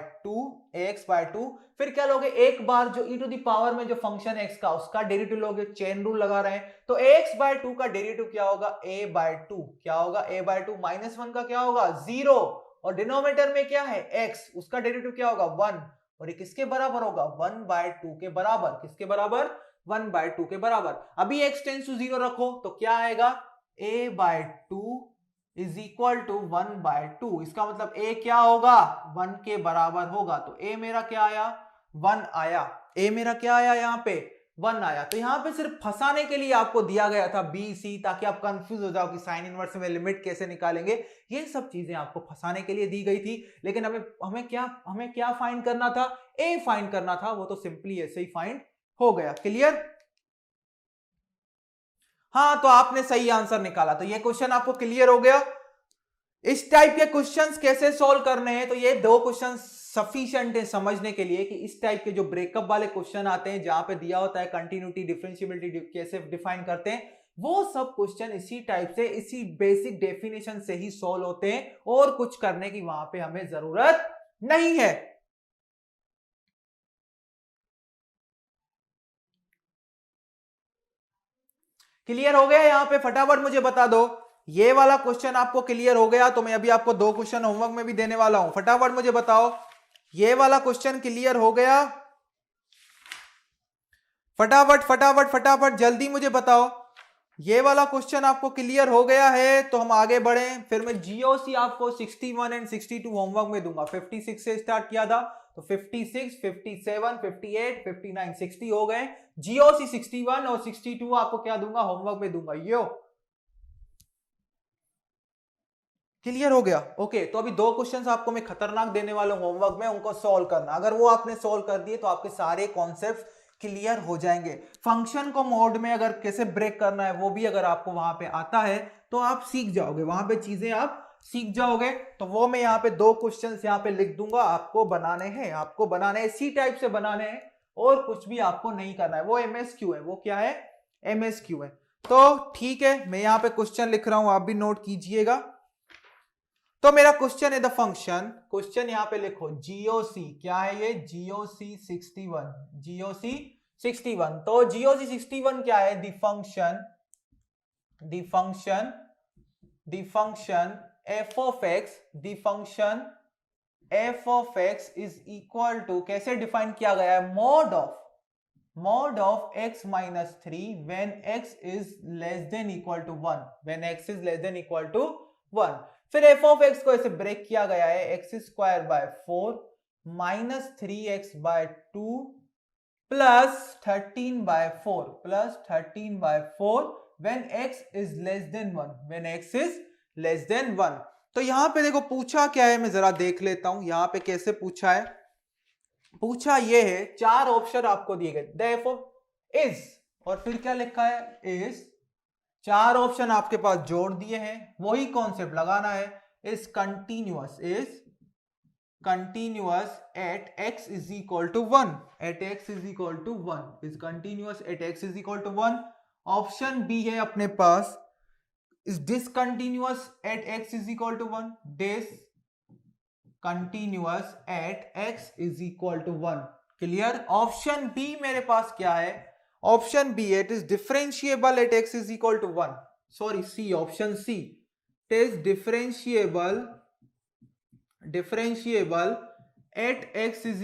2. फिर क्या लोगे, एक बार जो e टू द पावर में जो फंक्शन x का उसका डेरिवेटिव लोगे, चेन रूल लगा रहे हैं, तो ax बाय 2 का डेरिवेटिव क्या होगा, a बाय 2. क्या होगा, a बाय 2 माइनस 1 का क्या होगा, 0, और डिनोमिनेटर में क्या है x, उसका डेरिवेटिव क्या होगा, 1, और ये किसके बराबर होगा, 1/2 के बराबर. किसके बराबर, 1/2 के बराबर. अभी x टेंड्स टू 0 रखो तो क्या आएगा, a by 2 is equal to 1/2. इसका मतलब a क्या होगा, 1 के बराबर होगा. तो a मेरा क्या आया, 1 आया. a मेरा क्या आया, यहाँ पे 1 आया. तो यहाँ पे सिर्फ फंसाने के लिए आपको दिया गया था b c, ताकि आप कंफ्यूज हो जाओ कि साइन इनवर्स में लिमिट कैसे निकालेंगे. ये सब चीजें आपको फंसाने के लिए दी गई थी, लेकिन हमें क्या फाइंड करना था, a फाइंड करना था. वो तो सिंपली ऐसे ही फाइंड हो गया. क्लियर. हाँ, तो आपने सही आंसर निकाला. तो ये क्वेश्चन आपको क्लियर हो गया. इस टाइप के क्वेश्चंस कैसे सॉल्व करने हैं, तो ये दो क्वेश्चन सफिशिएंट है समझने के लिए कि इस टाइप के जो ब्रेकअप वाले क्वेश्चन आते हैं जहां पे दिया होता है कंटिन्यूटी डिफरेंशिएबिलिटी कैसे डिफाइन करते हैं, वो सब क्वेश्चन इसी टाइप से इसी बेसिक डेफिनेशन से ही सॉल्व होते हैं और कुछ करने की वहां पे हमें जरूरत नहीं है। क्लियर हो गया? यहां पे फटाफट मुझे बता दो, ये वाला क्वेश्चन आपको क्लियर हो गया? तो मैं अभी आपको 2 क्वेश्चन होमवर्क में भी देने वाला हूं, फटाफट मुझे बताओ ये वाला क्वेश्चन क्लियर हो गया? फटाफट फटाफट फटाफट जल्दी मुझे बताओ, ये वाला क्वेश्चन आपको क्लियर हो गया है? तो हम आगे बढ़े। फिर मैं जीओसी आपको 61 एंड 62 होमवर्क में दूंगा। 56 से स्टार्ट किया था तो 56, 57, 58, 59, 60 हो गए। जीओसी 61 और 62 आपको क्या दूंगा? होमवर्क में दूंगा। यो क्लियर हो गया? ओके, तो अभी 2 क्वेश्चंस आपको मैं खतरनाक देने वाला हूं होमवर्क में, उनको सॉल्व करना। अगर वो आपने सॉल्व कर दिए तो आपके सारे कॉन्सेप्ट क्लियर हो जाएंगे। फंक्शन को मोड में अगर कैसे ब्रेक करना है वो भी अगर आपको वहां पे आता है तो आप सीख जाओगे, वहां पे चीजें आप सीख जाओगे। तो वो मैं यहाँ पे 2 क्वेश्चंस यहाँ पे लिख दूंगा, आपको बनाने हैं, आपको बनाने इसी टाइप से बनाने हैं और कुछ भी आपको नहीं करना है। वो MSQ है। वो क्या है? MSQ है। तो ठीक है, मैं यहाँ पे क्वेश्चन लिख रहा हूं, आप भी नोट कीजिएगा। तो मेरा क्वेश्चन है द फंक्शन, क्वेश्चन यहां पे लिखो जीओसी, क्या है ये? GOC 61, GOC 61। तो जीओसी 61 क्या है? The function f of x, the function f of x is equal to, कैसे डिफाइन किया गया है? mod of x minus 3 when x is less than equal to 1, when x is less than equal to 1। फिर f of x को ऐसे break किया गया है, x square by 4 minus 3x by 2 plus 13 by 4 plus 13 by 4 when x is less than 1, when x is less than 1। तो यहां पे देखो पूछा क्या है, मैं जरा देख लेता हूं यहां पे कैसे पूछा है। पूछा ये है, 4 ऑप्शन आपको दिए गए, therefore is, और फिर क्या लिखा है? is। 4 ऑप्शन आपके पास जोड़ दिए हैं, वही कॉन्सेप्ट लगाना है। is continuous at x is equal to 1, at x is equal to 1, is continuous at x is equal to 1। Option b है अपने पास, is discontinuous at x is equal to 1, discontinuous at x is equal to 1। Clear? Option B मेरे पास क्या है? Option B, it is differentiable at x is equal to 1, sorry C, option C, it is differentiable at x is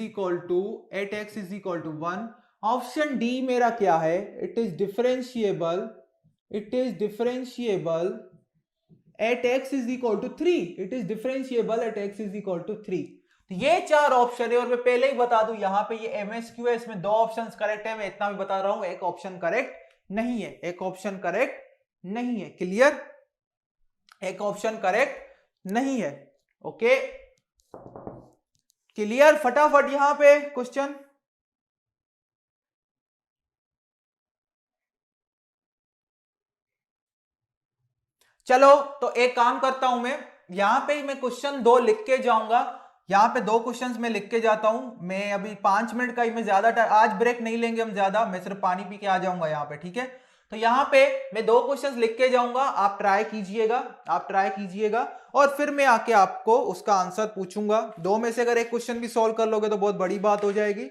equal to 1। Option D मेरा क्या है? it is differentiable at x is equal to 3, it is differentiable at x is equal to 3। तो ये 4 option है और मैं पहले ही बता दूं यहां पे ये MSQ है, इसमें 2 ऑप्शंस करेक्ट है, मैं इतना भी बता रहा हूं, एक ऑप्शन करेक्ट नहीं है, एक ऑप्शन करेक्ट नहीं है। क्लियर? एक ऑप्शन करेक्ट नहीं है। Okay clear? फटाफट यहां पे क्वेश्चन। चलो तो एक काम करता हूं, मैं यहां पे मैं क्वेश्चन 2 लिख के जाऊंगा, यहां पे 2 क्वेश्चंस मैं लिख के जाता हूं। मैं अभी 5 मिनट का ही, मैं ज्यादा आज ब्रेक नहीं लेंगे हम ज्यादा, मैं सिर्फ पानी पी के आ जाऊंगा यहां पे, ठीक है? तो यहां पे मैं 2 क्वेश्चंस लिख के जाऊंगा, आप ट्राई कीजिएगा और फिर मैं आके आपको उसका आंसर पूछूंगा। 2 में से अगर एक क्वेश्चन भी सॉल्व कर लोगे तो बहुत बड़ी बात हो जाएगी।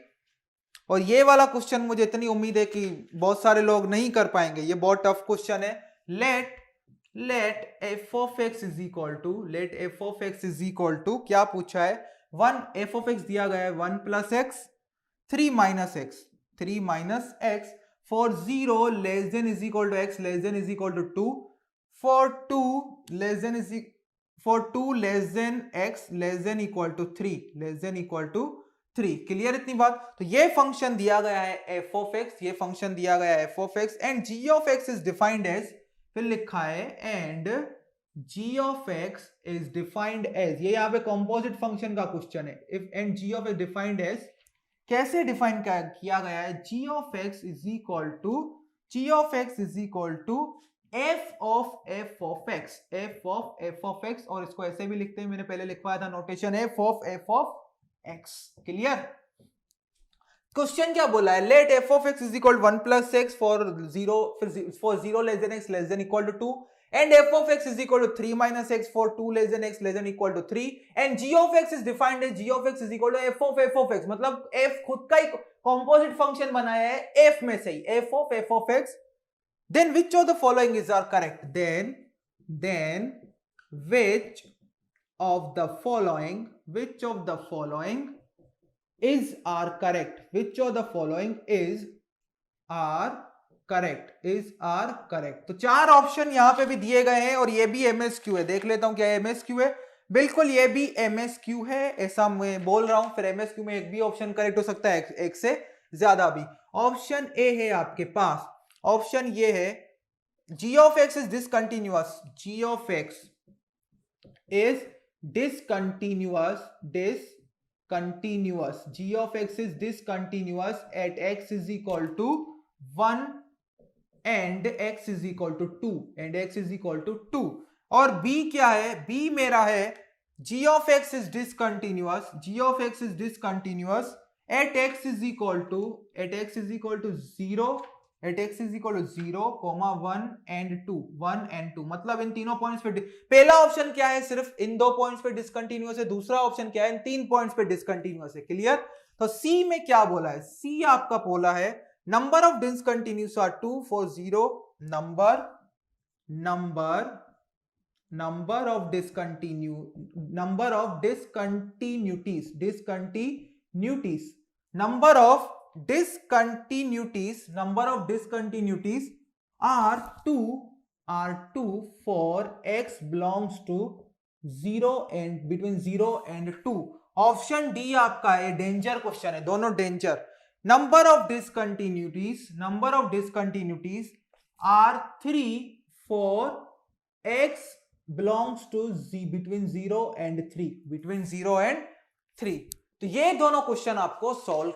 और ये वाला क्वेश्चन मुझे इतनी उम्मीद है कि बहुत सारे लोग नहीं कर पाएंगे, ये बहुत टफ क्वेश्चन है। let f of x is equal to, क्या पूछा है? 1 f of x दिया गया है 1 plus x 3 minus x for 0 less than is equal to x less than is equal to 2, for 2 less than x less than equal to 3। Clear इतनी बात? तो ये फंक्शन दिया गया है f of x, ये फंक्शन दिया गया है f of x and g of x is defined as, फिर लिखा है and g of x is defined as, ये यहाँ पे कंपोजिट फंक्शन का क्वेश्चन है। If and g of x defined as, कैसे डिफाइन किया गया है? g of x is equal to f of x, और इसको ऐसे भी लिखते हैं, मैंने पहले लिखवाया था notation f of x। Clear? Question क्या बोला है, let f of x is equal 1 plus x for 0 less than x less than equal to 2 and f of x is equal to 3 minus x for 2 less than x less than equal to 3 and g of x is defined as g of x is equal to f of x, मतलब f खुद का ही composite function बनाया है f में से ही, f of x, then which of the following is are correct, then which of the following is are correct, which of the following is are correct. तो चार option यहां पे भी दिए गए हैं और ये भी एमएसक्यू है। देख लेता हूं क्या एमएसक्यू है, बिल्कुल ये भी एमएसक्यू है, ऐसा मैं बोल रहा हूं। फिर एमएसक्यू में एक भी ऑप्शन करेक्ट हो सकता है, एक से ज्यादा भी। ऑप्शन ए है आपके पास, ऑप्शन ये है g of x is discontinuous, g of x is discontinuous, g of x is discontinuous at x is equal to 1 and x is equal to 2 और b क्या है, b मेरा है g of x is discontinuous at x is equal to 0, 1 and 2, मतलब इन तीनों points पे पहला option क्या है, सिर्फ इन दो पॉइंट्स पे डिसकंटिन्यूअस है, दूसरा ऑप्शन क्या है, इन तीन पॉइंट्स पे डिसकंटिन्यूअस है। क्लियर? तो सी में क्या बोला है, सी आपका बोला है number of discontinuous are 2 for 0, number of discontinuities, number of discontinuities are 2 for x belongs to 0 and between 0 and 2। Option D आपका है डेंजर क्वेश्चन है, दोनों danger. number of discontinuities are 3 for x belongs to between 0 and 3, तो ये दोनों question आपको solve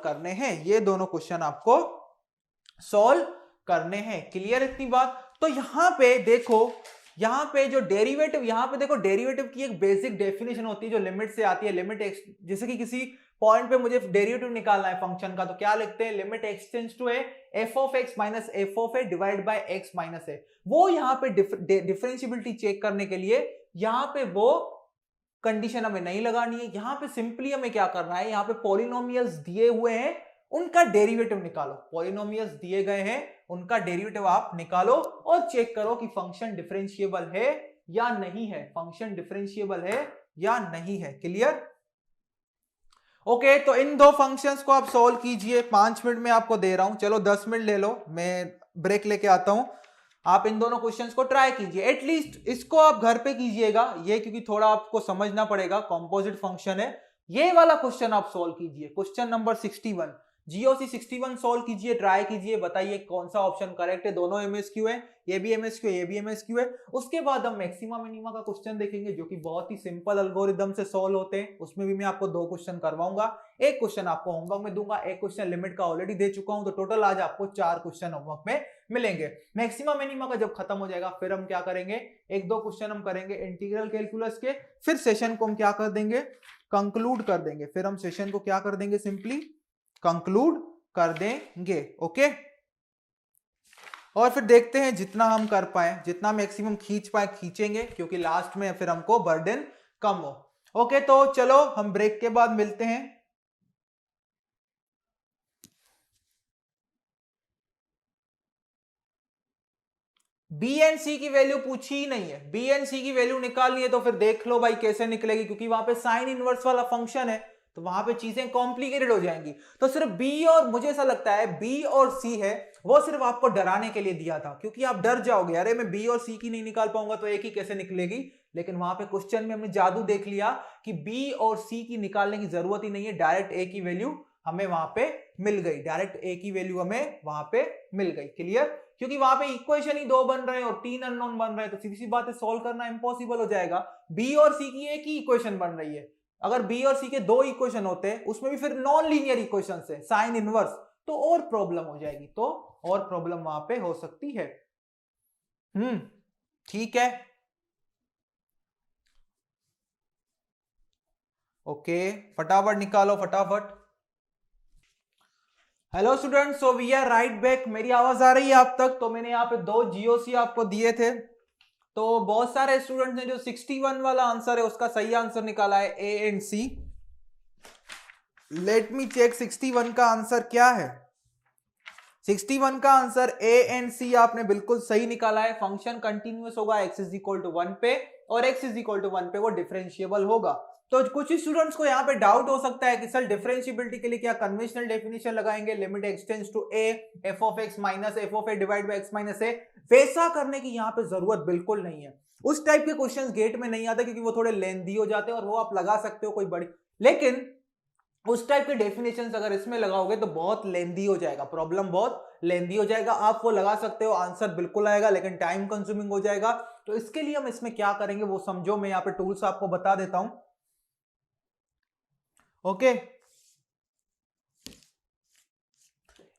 करने हैं, क्लियर इतनी बात? तो यहां पे देखो, यहां पे जो डेरिवेटिव, यहां पे देखो डेरिवेटिव की एक बेसिक डेफिनेशन होती है जो लिमिट से आती है, लिमिट एक्स, जैसे कि किसी पॉइंट पे मुझे डेरिवेटिव निकालना है फंक्शन का, तो क्या लिखते हैं, limit x tends to a f of x minus f of a divide by x minus a. वो यहां पे डिफरेंशिएबिलिटी चेक करने के लिए यहां पे वो कंडीशन हमें नहीं लगानी है, यहां पे सिंपली हमें क्या करना है, यहां पे पॉलिनोमियल्स दिए हुए हैं, उनका डेरिवेटिव निकालो, पॉलिनोमियल्स दिए गए हैं, उनका डेरिवेटिव आप निकालो और चेक करो कि फंक्शन डिफरेंशिएबल है या नहीं है, क्लियर? ओके, तो इन दो फंक्शंस को आप सॉल्व कीजिए, 5 मिनट में आपको दे रहा हूं, चलो 10 मिनट ले लो, मैं ब्रेक लेके आता हूं। आप इन दोनों क्वेश्चंस को ट्राई कीजिए, एटलीस्ट इसको आप घर पे कीजिएगा, ये क्योंकि थोड़ा आपको समझना पड़ेगा, कॉम्पोजिट फंक्शन है। ये वाला क्वेश्चन आप सॉल्व कीजिए, क्वेश्चन नंबर 61 GOC 61 सॉल्व कीजिए, ट्राई कीजिए, बताइए कौन सा ऑप्शन करेक्ट है। दोनों एमएसक्यू है, ये भी एमएसक्यू है, ये भी एमएसक्यू है। उसके बाद हम मैक्सिमा मिनिमा का क्वेश्चन देखेंगे जो कि बहुत ही सिंपल एल्गोरिदम से सॉल्व होते हैं, उसमें भी मैं आपको 2 क्वेश्चन करवाऊंगा, एक क्वेश्चन आपको होमवर्क में दूंगा, एक क्वेश्चन लिमिट का ऑलरेडी दे चुका हूं, तो टोटल आज आपको 4 क्वेश्चन होमवर्क में मिलेंगे। मैक्सिमा मिनिमा का जब खत्म हो जाएगा फिर हम क्या करेंगे, 1-2 क्वेश्चन हम करेंगे इंटीग्रल कैलकुलस के, फिर सेशन को हम क्या कर देंगे, कंक्लूड कर देंगे, फिर हम सेशन को क्या कर देंगे, सिंपली कंक्लूड कर देंगे। ओके, और फिर देखते हैं जितना हम कर पाए, जितना मैक्सिमम खींच पाए खींचेंगे, क्योंकि लास्ट में फिर हमको बर्डन कम हो। ओके, तो चलो हम ब्रेक के बाद मिलते हैं। बी एंड सी की वैल्यू पूछी ही नहीं है, बी एंड सी की वैल्यू निकालनी है तो फिर देख लो भाई कैसे निकलेगी, क्योंकि वहां पे साइन इनवर्स वाला फंक्शन है, तो वहां पे चीजें कॉम्प्लिकेटेड हो जाएंगी। तो सिर्फ बी, और मुझे ऐसा लगता है बी और सी है वो सिर्फ आपको डराने के लिए दिया था, क्योंकि आप डर जाओगे, अरे मैं बी और सी की नहीं निकाल पाऊंगा तो एक ही कैसे निकलेगी। लेकिन वहां पे क्वेश्चन में हमने जादू देख लिया कि बी और सी की निकालने की जरूरत ही नहीं है, डायरेक्ट ए की वैल्यू हमें वहां पे मिल गई, डायरेक्ट ए की वैल्यू हमें वहां पे मिल गई। क्लियर? क्योंकि वहां पे इक्वेशन ही 2 बन रहे हैं और 3 अननोन बन रहे हैं, तो सीधी सी बात है सॉल्व करना इम्पॉसिबल हो जाएगा। बी और सी की एक ही इक्वेशन बन रही है, अगर बी और सी के 2 इक्वेशन होते उसमें भी फिर नॉन लीनियर इक्वेशन है, साइन इनवर्स, तो और प्रॉब्लम हो जाएगी, तो और प्रॉब्लम वहां पे हो सकती है। ठीक है, ओके फटाफट निकालो फटाफट। Hello students, so we are right back. मेरी आवाज आ रही है आप तक? तो मैंने यहाँ पे 2 जीओसी आपको दिए थे, तो बहुत सारे स्टूडेंट्स ने जो 61 वाला आंसर है उसका सही आंसर निकाला है A and C. Let me check 61 का आंसर क्या है। 61 का आंसर ए एंड सी आपने बिल्कुल सही निकाला है। फंक्शन कंटिन्यूअस होगा x इज इक्वल टू 1 पे, और x इज इक्वल टू 1 पे वो डिफरेंशिएबल होगा। तो कुछ स्टूडेंट्स को यहाँ पे डाउट हो सकता है कि सर डिफरेंशिएबिलिटी के लिए क्या कन्वेंशनल डेफिनेशन लगाएंगे, limit x tends to a f of x minus f of a divide by x minus a। वैसा करने की यहाँ पे जरूरत बिल्कुल नहीं है। उस टाइप के क्वेश्चंस गेट में नहीं आते क्योंकि वो थोड़े लेंथी हो जाते हैं, और वो आप लगा सकते हो कोई बड़ी, लेकिन उस टाइप के डेफिनेशंस अगर इसमें लगाओगे तो बहुत लेंथी हो जाएगा, प्रॉब्लम बहुत लेंथी हो जाएगा। आप वो लगा सकते हो, आंसर बिल्कुल आएगा, लेकिन टाइम कंज्यूमिंग हो जाएगा। तो इसके लिए हम इसमें क्या करेंगे वो समझो, मैं यहाँ पे टूल्स आपको बता देता हूं। Okay,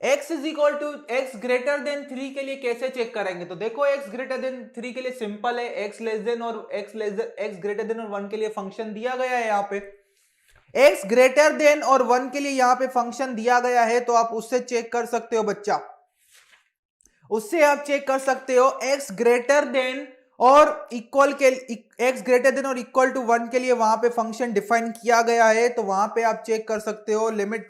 x is equal to x greater than 3 के लिए कैसे चेक करेंगे? तो देखो x ग्रेटर देन 3 के लिए सिंपल है, x लेस देन और x ग्रेटर देन और 1 के लिए फंक्शन दिया गया है। यहाँ पे x ग्रेटर देन और 1 के लिए यहाँ पे फंक्शन दिया गया है, तो आप उससे चेक कर सकते हो बच्चा, उससे आप चेक कर सकते हो। x ग्रेटर देन और इक्वल के x ग्रेटर देन और इक्वल टू 1 के लिए वहां पे फंक्शन डिफाइन किया गया है, तो वहां पे आप चेक कर सकते हो लिमिट।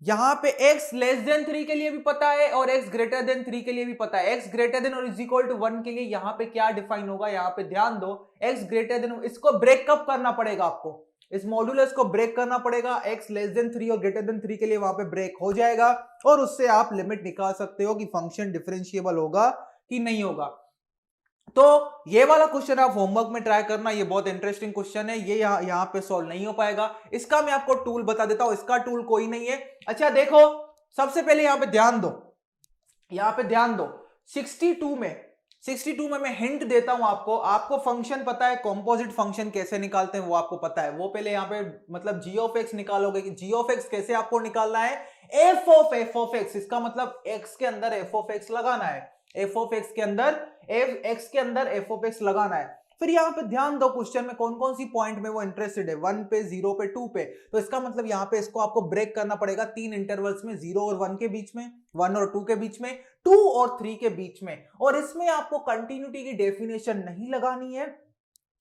यहां पे x लेस देन 3 के लिए भी पता है और x ग्रेटर देन 3 के लिए भी पता है। x ग्रेटर देन और इज इक्वल टू 1 के लिए यहां पे क्या डिफाइन होगा, यहां पे ध्यान दो। x ग्रेटर देन, इसको ब्रेकअप करना पड़ेगा आपको, इस मॉड्यूलस को ब्रेक करना पड़ेगा। x लेस देन 3 और ग्रेटर देन 3 के लिए वहां पे ब्रेक हो जाएगा, और उससे आप लिमिट निकाल सकते हो कि फंक्शन डिफरेंशिएबल होगा कि नहीं होगा। तो ये वाला क्वेश्चन आप होमवर्क में ट्राई करना, ये बहुत इंटरेस्टिंग क्वेश्चन है, ये यहाँ पे सॉल्व नहीं हो पाएगा। इसका मैं आपको टूल बता देता हूं, इसका टूल कोई नहीं है। अच्छा देखो, सबसे पहले यहाँ पे ध्यान दो, यहाँ पे ध्यान दो। 62 में मैं हिंट देता हूं आपको। आपको फंक्शन पता है, कॉम्पोजिट फंक्शन कैसे निकालते हैं वो आपको पता है। वो पहले यहाँ पे मतलब g ऑफ x निकालोगे कि g ऑफ x कैसे आपको निकालना है, f ऑफ x, इसका मतलब x के अंदर f ऑफ x लगाना है, f ऑफ x के अंदर x के अंदर f ऑफ x लगाना है। फिर यहाँ पे ध्यान दो, क्वेश्चन में कौन कौन सी पॉइंट में वो इंटरेस्टेड है, 1 पे, 0 पे, 2 पे। तो इसका मतलब यहाँ पे इसको आपको ब्रेक करना पड़ेगा 3 इंटरवल्स में, 0 और 1 के बीच में, 1 और 2 के बीच में, 2 और 3 के बीच में। और इसमें आपको कंटिन्यूटी की डेफिनेशन नहीं लगानी है,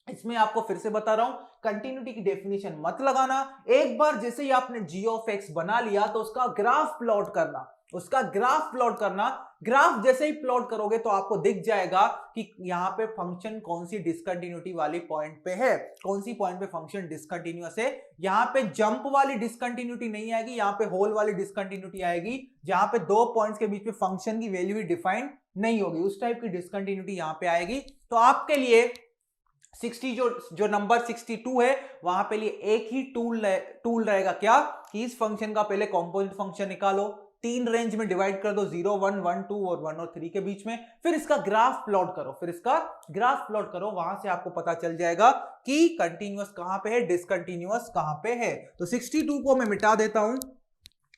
इसमें आपको फिर से बता रहा हूं, कंटिन्यूटी की डेफिनेशन मत लगाना। एक बार जैसे ही आपने g ऑफ x बना लिया तो उसका ग्राफ प्लॉट करना, उसका ग्राफ प्लॉट करना। ग्राफ जैसे ही प्लॉट करोगे तो आपको दिख जाएगा कि यहाँ पे फंक्शन कौन सी डिसकंटिन्यूटी वाली पॉइंट पे है, कौन सी पॉइंट पे फंक्शन डिसकंटिन्यूअस है। यहाँ पे जंप वाली डिसकंटिन्यूटी नहीं आएगी, यहाँ पे होल वाली डिसकंटिन्यूटी आएगी, जहां पे 2 पॉइंट्स के बीच में फंक्शन की वैल्यू डिफाइन नहीं होगी, उस टाइप की डिसकंटिन्यूटी यहाँ पे आएगी। तो आपके लिए 60 जो नंबर 62 है वहां पे लिए एक ही टूल रहेगा, क्या कि इस फंक्शन का पहले कॉम्पोजिट फंक्शन निकालो, 3 रेंज में डिवाइड कर दो, 0 1 1 2 और 1 और 3 के बीच में। फिर इसका ग्राफ प्लॉट करो, वहां से आपको पता चल जाएगा कि कंटिन्यूअस कहां पे है, डिसकंटिन्यूअस कहां पे है। तो 62 को मैं मिटा देता हूं,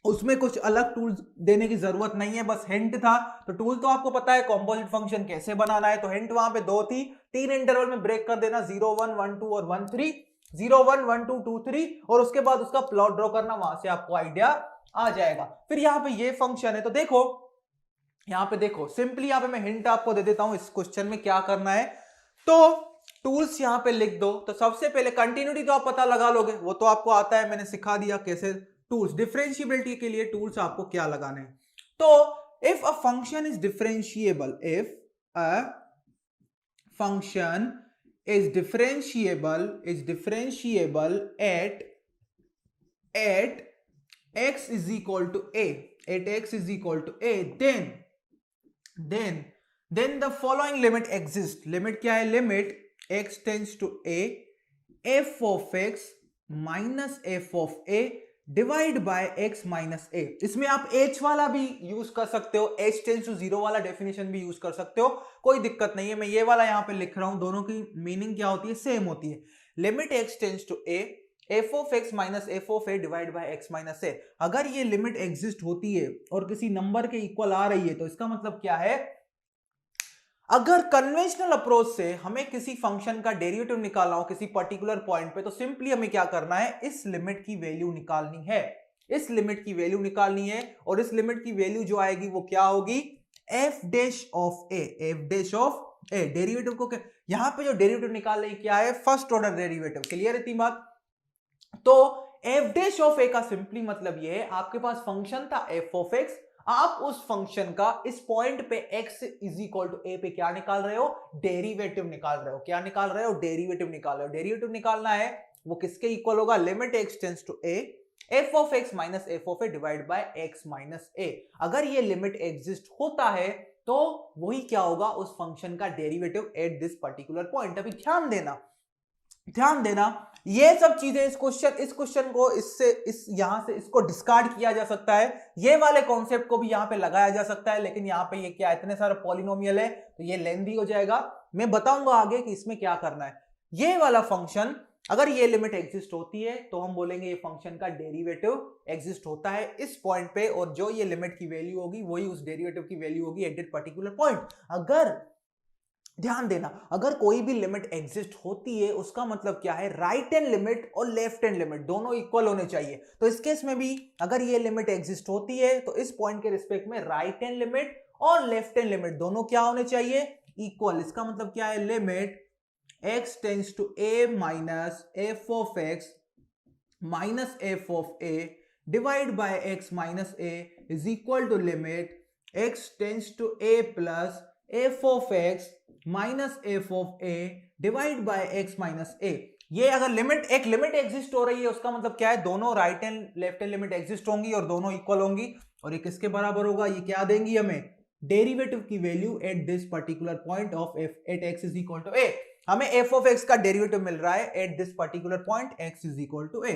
उसमें कुछ अलग टूल देने की जरूरत नहीं है, बस हिंट था। तो टूल तो आपको पता है कॉम्पोजिट फंक्शन कैसे बनाना है, तो हिंट वहां पे 2 थी, 3 इंटरवल में ब्रेक कर देना, 0 1 1 2 और 1 3, 0 1 1 2 2 3, और उसके बाद उसका प्लॉट ड्रॉ करना, वहां से आपको आइडिया आ जाएगा। फिर यहाँ पे ये फंक्शन है, तो देखो यहाँ पे देखो, सिंपली यहाँ पे मैं हिंट आपको दे देता हूं इस क्वेश्चन में क्या करना है। तो टूल्स यहाँ पे लिख दो। तो सबसे पहले कंटिन्यूटी तो आप पता लगा लोगे, वो तो आपको आता है, मैंने सिखा दिया कैसे। टूल्स, डिफरेंशिएबिलिटी के लिए टूल्स आपको क्या लगाने हैं, तो if a function is differentiable, if a function is differentiable at x is equal to a, at x is equal to a, then the following limit exists. Limit क्या है, limit x tends to a, f of x minus f of a divide by x minus a। इसमें आप h वाला भी use कर सकते हो, h tense to 0 वाला डेफिनेशन भी यूज कर सकते हो, कोई दिक्कत नहीं है। मैं ये वाला यहां पे लिख रहा हूं, दोनों की मीनिंग क्या होती है, सेम होती है। Limit x tends to a, f of x minus f of a divide by x minus a। अगर ये लिमिट एग्जिस्ट होती है और किसी नंबर के इक्वल आ रही है, तो इसका मतलब क्या है, अगर कन्वेंशनल अप्रोच से हमें किसी फंक्शन का डेरिवेटिव निकालना हो किसी पर्टिकुलर पॉइंट पे, तो सिंपली हमें क्या करना है, इस लिमिट की वैल्यू निकालनी है, इस लिमिट की वैल्यू निकालनी है, और इस लिमिट की वैल्यू जो आएगी वो क्या होगी, F dash of A, f dash of A. Derivative को यहां पे जो डेरिवेटिव निकाल रहे क्या है, फर्स्ट ऑर्डर डेरिवेटिव। क्लियर है बात? तो एफ डैश ऑफ ए का सिंपली मतलब ये है, आपके पास फंक्शन था एफ ऑफ एक्स, आप उस फंक्शन का इस पॉइंट पे x इज इक्वल टू ए पे क्या निकाल रहे हो, डेरिवेटिव निकाल रहे हो। क्या निकाल रहे हो, डेरिवेटिव निकाल रहे हो। डेरिवेटिव निकालना है वो किसके इक्वल होगा, limit x tends to a f of x minus f of a divide by x minus a. अगर ये लिमिट एग्जिस्ट होता है तो वही क्या होगा, उस फंक्शन का derivative eight this particular point. अभी ध्यान देना ये सब चीजें इस क्वेश्चन को यहां से इसको डिस्कार्ड किया जा सकता है, ये वाले कॉन्सेप्ट को भी यहां पे लगाया जा सकता है, लेकिन यहां पे ये क्या, इतने सारे पॉलिनोमियल है तो ये लेंथी हो जाएगा। मैं बताऊंगा आगे कि इसमें क्या करना है। ये वाला फंक्शन अगर ये लिमिट एग्जिस्ट होती है तो हम बोलेंगे ये फंक्शन का डेरिवेटिव एग्जिस्ट होता है इस पॉइंट पे, और जो ये लिमिट की वैल्यू होगी वही उस डेरिवेटिव की वैल्यू होगी एट दैट पर्टिकुलर पॉइंट। अगर ध्यान देना, अगर कोई भी लिमिट एग्जिस्ट होती है उसका मतलब क्या है, राइट हैंड लिमिट और लेफ्ट हैंड लिमिट दोनों इक्वल होने चाहिए। तो इस केस में भी अगर ये लिमिट एग्जिस्ट होती है तो इस पॉइंट के रिस्पेक्ट में राइट हैंड लिमिट और लेफ्ट हैंड लिमिट दोनों क्या होने चाहिए, इक्वल। इसका मतलब क्या है, limit x tends to a minus f of x minus f of a divide by x minus a is equal to limit x tends to a plus f of x minus f of a divide by x minus a. ये अगर एक limit exist हो रही है उसका मतलब क्या है, दोनों right and left hand limit exist होंगी और दोनों इक्वल होंगी, और ये किसके बराबर होगा, ये क्या देंगी हमें, डेरिवेटिव की value at this particular point of f at x is equal to a. हमें एफ ऑफ एक्स का डेरिवेटिव मिल रहा है at this particular point x is equal to a.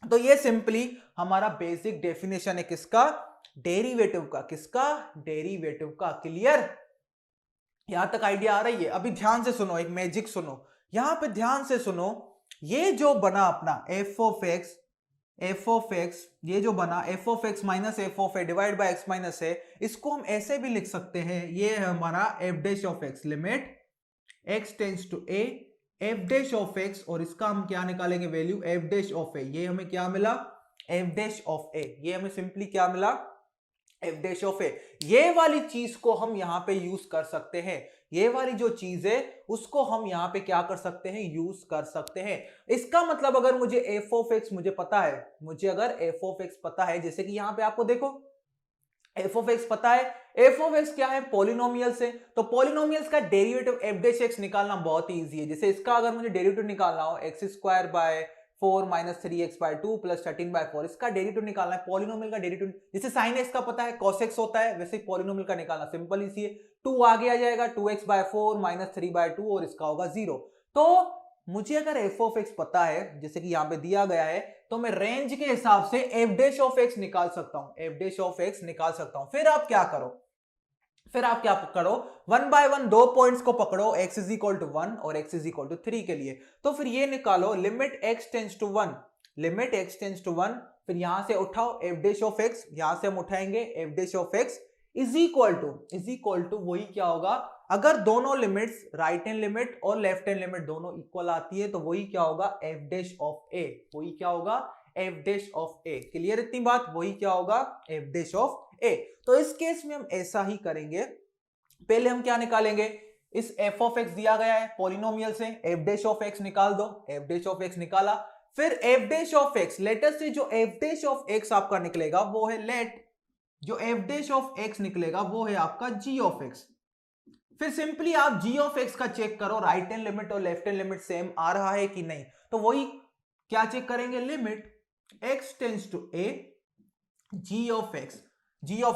तो ये सिंपली हमारा बेसिक डेफिनेशन है किसका, डेरिवेटिव का। किसका, डेरिवेटिव का। क्लियर, यहां तक आइडिया आ रही है? अभी ध्यान से सुनो, एक मैजिक सुनो, यहां पे ध्यान से सुनो। ये जो बना अपना एफ ऑफ एक्स, ये जो बना f of x minus f of a divide by x minus a, इसको हम ऐसे भी लिख सकते हैं, ये है हमारा f dash of x, limit x tends to a f dash of x, और इसका हम क्या निकालेंगे value, f dash of a. ये हमें क्या मिला, एफ डैश ऑफ ए। ये हमें सिंपली क्या मिला, एफ डैश ऑफ ए। ये वाली चीज को हम यहां पे यूज कर सकते हैं, ये वाली जो चीज है उसको हम यहां पे क्या कर सकते हैं, यूज कर सकते हैं। इसका मतलब अगर मुझे एफ ऑफ एक्स मुझे पता है, मुझे अगर एफ ऑफ एक्स पता है, जैसे कि यहां पे आपको देखो एफ ऑफ एक्स पता है, एफ ऑफ एक्स क्या है, पॉलिनोमियल से, तो पॉलिनोमियल्स का डेरिवेटिव एफ डैश एक्स निकालना बहुत ही इजी है। जैसे इसका अगर मुझे डेरिवेटिव निकालना हो, x square by 4 minus 3x by 2 plus 13/4, इसका डेरिवेटिव निकालना है। पॉलिनोमियल का डेरिवेटिव जैसे साइन एक्स का पता है cos x होता है, वैसे पॉलिनोमियल का निकालना सिंपल इसी है। 2 आगे आ जाएगा, 2x/4 माइनस 3/2 और इसका होगा 0। तो मुझे अगर एफ ऑफ एक्स पता है, जैसे कि यहां पे दिया गया है, तो मैं रेंज के हिसाब से एफ डैश ऑफ एक्स निकाल सकता हूं, एफ डैश ऑफ एक्स निकाल सकता हूं। फिर आप क्या करो, वन बाय वन दो पॉइंट्स को पकड़ो, x इज इक्वल टू 1 और x इज इक्वल टू 3 के लिए। तो फिर ये निकालो, limit x tends to 1, limit x tends to 1, फिर यहां से उठाओ एफ डैश ऑफ एक्स, यहां से हम उठाएंगे f dash of x is equal to वही क्या होगा, अगर दोनों लिमिट्स राइट हैंड लिमिट और लेफ्ट हैंड लिमिट दोनों इक्वल आती है तो वही क्या होगा, एफ डैश ऑफ ए, वही क्या होगा, F dash of A. Clear इतनी बात, वही क्या होगा, एफ डैश ऑफ ए। तो इस केस में हम ऐसा ही करेंगे, पहले हम क्या निकालेंगे, इस एफ ऑफ एक्स दिया गया है पॉलिनोमियल से, एफ डैश ऑफ एक्स निकाल दो, एफ डैश ऑफ एक्स निकाला, फिर f dash of x, later से जो एफ डैश ऑफ एक्स आपका निकलेगा वो है जो एफ डैश ऑफ एक्स निकलेगा वो है आपका जी ऑफ एक्स। फिर सिंपली आप जी ऑफ एक्स का चेक करो, राइट हैंड लिमिट और लेफ्ट हैंड लिमिट सेम आ रहा है कि नहीं, तो वही क्या चेक करेंगे, limit x tends to a g of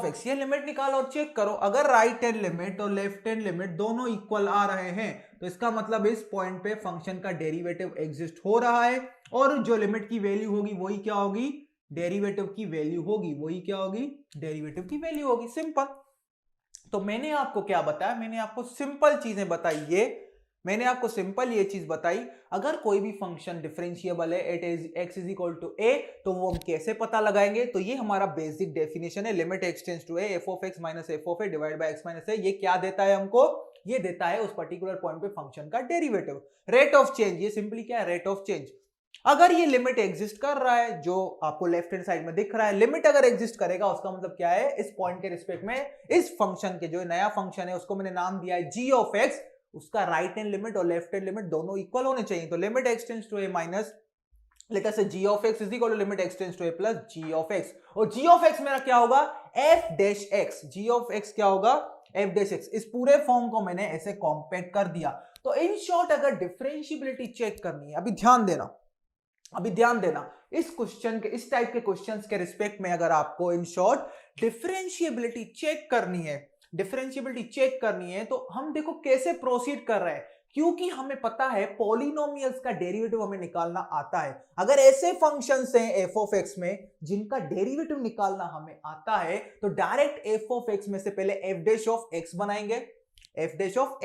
x, ये लिमिट निकालो और चेक करो। अगर राइट हैंड लिमिट और लेफ्ट हैंड लिमिट दोनों इक्वल आ रहे हैं तो इसका मतलब इस पॉइंट पे फंक्शन का डेरिवेटिव एग्जिस्ट हो रहा है, और जो लिमिट की वैल्यू होगी वही क्या होगी, डेरिवेटिव की वैल्यू होगी, वही क्या होगी, डेरिवेटिव की वैल्यू होगी। सिंपल। तो मैंने आपको क्या बताया, मैंने आपको सिंपल चीजें बताई, ये मैंने आपको सिंपल ये चीज बताई, अगर कोई भी फंक्शन डिफरेंशिएबल है at x is equal to a, तो वो हम कैसे पता लगाएंगे? तो ये हमारा बेसिक डेफिनेशन है, limit x tends to a f of x minus f of a divide by x minus a. ये क्या देता है हमको? ये देता है उस पर्टिकुलर पॉइंट पे फंक्शन का डेरिवेटिव, रेट ऑफ चेंज। ये सिंपली क्या है? Rate of change. अगर ये लिमिट एग्जिस्ट कर रहा है, जो आपको लेफ्ट हैंड साइड में दिख रहा है, लिमिट अगर एग्जिस्ट करेगा उसका मतलब क्या है? इस पॉइंट के रिस्पेक्ट में इस फंक्शन के जो नया फंक्शन है उसको मैंने नाम दिया है जी ऑफ एक्स, उसका राइट हैंड लिमिट और लेफ्ट हैंड लिमिट दोनों इक्वल होने चाहिए। तो limit x tends to a minus let us से g of x is equal to limit x tends to a plus g of x, और g of x मेरा क्या होगा? f dash x। g of x क्या होगा? f dash x। इस पूरे form को मैंने ऐसे कॉम्पैक्ट कर दिया। तो इन शॉर्ट अगर डिफरेंशिएबिलिटी चेक करनी है, अभी ध्यान देना इस क्वेश्चन के, इस टाइप के क्वेश्चंस के रिस्पेक्ट में अगर आपको इन शॉर्ट डिफरेंशिएबिलिटी चेक करनी है, तो हम देखो कैसे प्रोसीड कर रहे हैं, क्योंकि हमें पता है पॉलिनोमियल्स का डेरिवेटिव हमें निकालना आता है। अगर ऐसे फंक्शंस हैं एफ ऑफ एक्स में जिनका डेरिवेटिव निकालना हमें आता है, तो डायरेक्ट एफ ऑफ एक्स में से पहले एफ डैश ऑफ एक्स बनाएंगे, एफ डैश ऑफ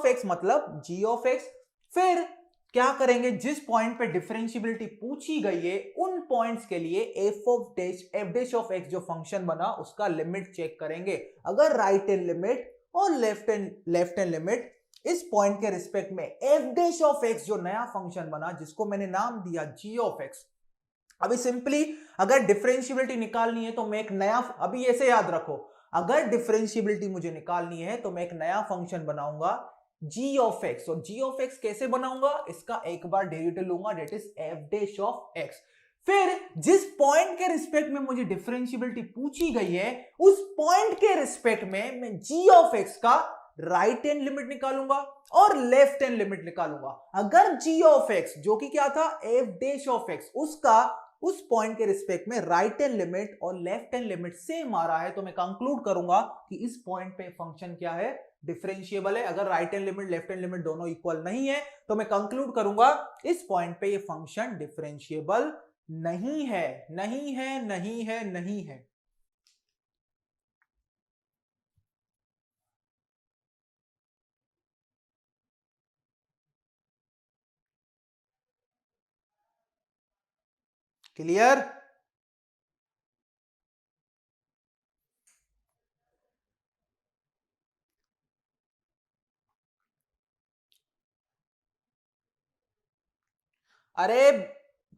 एक्स मतलब जी ऑफ एक्स। फिर क्या करेंगे? जिस पॉइंट पे डिफरेंशिएबिलिटी पूछी गई है उन पॉइंट्स के लिए एफ डैश ऑफ एक्स जो फंक्शन बना उसका लिमिट चेक करेंगे। अगर राइट हैंड लिमिट और लेफ्ट हैंड लिमिट इस पॉइंट के रिस्पेक्ट में एफ डैश ऑफ एक्स जो नया फंक्शन बना जिसको मैंने नाम दिया जी ऑफ एक्स। अभी सिंपली अगर डिफरेंशिएबिलिटी निकालनी है तो मैं एक नया, अभी ऐसे याद रखो, अगर डिफरेंशिएबिलिटी मुझे निकालनी है तो मैं एक नया फंक्शन बनाऊंगा g ऑफ x। और g ऑफ x कैसे बनाऊंगा? इसका एक बार डेरिवेटिव लूंगा, that is f dash of x। फिर जिस पॉइंट के रिस्पेक्ट में मुझे डिफरेंशिएबिलिटी पूछी गई है उस पॉइंट के रिस्पेक्ट में मैं g ऑफ x का राइट हैंड लिमिट निकालूंगा और लेफ्ट हैंड लिमिट निकालूंगा। अगर g ऑफ x जो कि क्या था? f डैश ऑफ x, उसका उस पॉइंट के रिस्पेक्ट में राइट हैंड लिमिट और लेफ्ट हैंड लिमिट सेम आ रहा है, तो मैं कंक्लूड करूंगा कि इस पॉइंट पे फंक्शन क्या है? डिफरेंशिएबल है। अगर right hand limit left hand limit दोनों इक्वल नहीं है तो मैं कंक्लूड करूंगा इस पॉइंट पे ये फंक्शन डिफरेंशिएबल नहीं है। क्लियर? अरे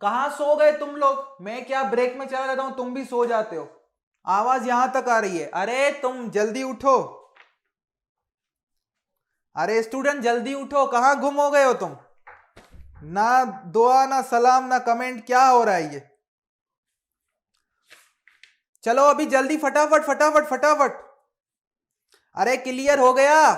कहां सो गए तुम लोग? मैं क्या ब्रेक में चला जाता हूं, तुम भी सो जाते हो। आवाज यहां तक आ रही है। अरे तुम जल्दी उठो, अरे स्टूडेंट जल्दी उठो, कहां गुम हो गए हो तुम? ना दुआ ना सलाम ना कमेंट, क्या हो रहा है ये? चलो अभी जल्दी फटाफट। अरे क्लियर हो गया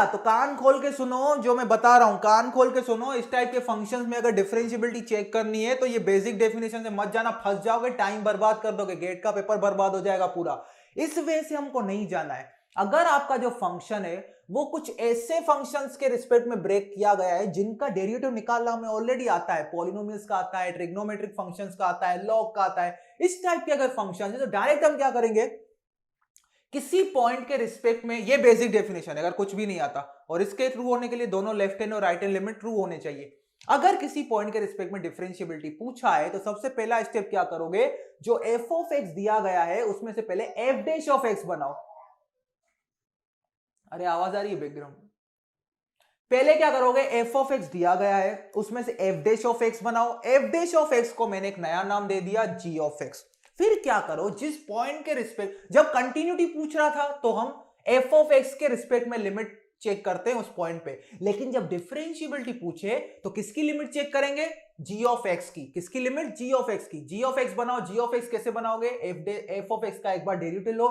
तो कान खोल के सुनो जो मैं बता रहा हूं, कान खोल के सुनो। इस टाइप के फंक्शंस में अगर डिफरेंशिएबिलिटी चेक करनी है तो ये बेसिक डेफिनेशन से मत जाना, फंस जाओगे, टाइम बर्बाद कर दोगे, गेट का पेपर बर्बाद हो जाएगा पूरा। इस वे से हमको नहीं जाना है। अगर आपका जो फंक्शन है वो कुछ ऐसे फंक्शंस के रिस्पेक्ट में ब्रेक किया गया है जिनका डेरिवेटिव निकालना हमें ऑलरेडी आता है, पॉलिनोमियल्स का आता है, ट्रिग्नोमेट्रिक फंक्शंस का आता है, लॉग का आता है, इस टाइप के अगर फंक्शन है तो डायरेक्ट हम क्या करेंगे? किसी पॉइंट के रिस्पेक्ट में, ये बेसिक डेफिनेशन है, अगर कुछ भी नहीं आता, और इसके ट्रू होने के लिए दोनों लेफ्ट हैंड और राइट हैंड लिमिट ट्रू होने चाहिए। अगर किसी पॉइंट के रिस्पेक्ट में डिफरेंशिएबिलिटी पूछा है तो सबसे पहला स्टेप क्या करोगे? जो एफ ऑफ एक्स दिया गया है उसमें से पहले एफ डैश ऑफ एक्स बनाओ। अरे आवाज आ रही है बैकग्राउंड? पहले क्या करोगे? एफ ऑफ एक्स दिया गया है उसमें से एफ डैश ऑफ एक्स बनाओ। एफ डैश ऑफ एक्स को मैंने एक नया नाम दे दिया जी ऑफ एक्स। फिर क्या करो? जिस पॉइंट के रिस्पेक्ट, जब कंटिन्यूटी पूछ रहा था तो हम एफ ऑफ एक्स के रिस्पेक्ट में लिमिट चेक करते हैं उस पॉइंट पे, लेकिन जब डिफरेंशिएबिलिटी पूछे तो किसकी लिमिट चेक करेंगे? जी ऑफ एक्स की। किसकी लिमिट? जी ऑफ एक्स की। जी ऑफ एक्स बनाओ। जी ऑफ एक्स कैसे बनाओगे? एफ ऑफ एक्स का एक बार डेरिवेटिव लो।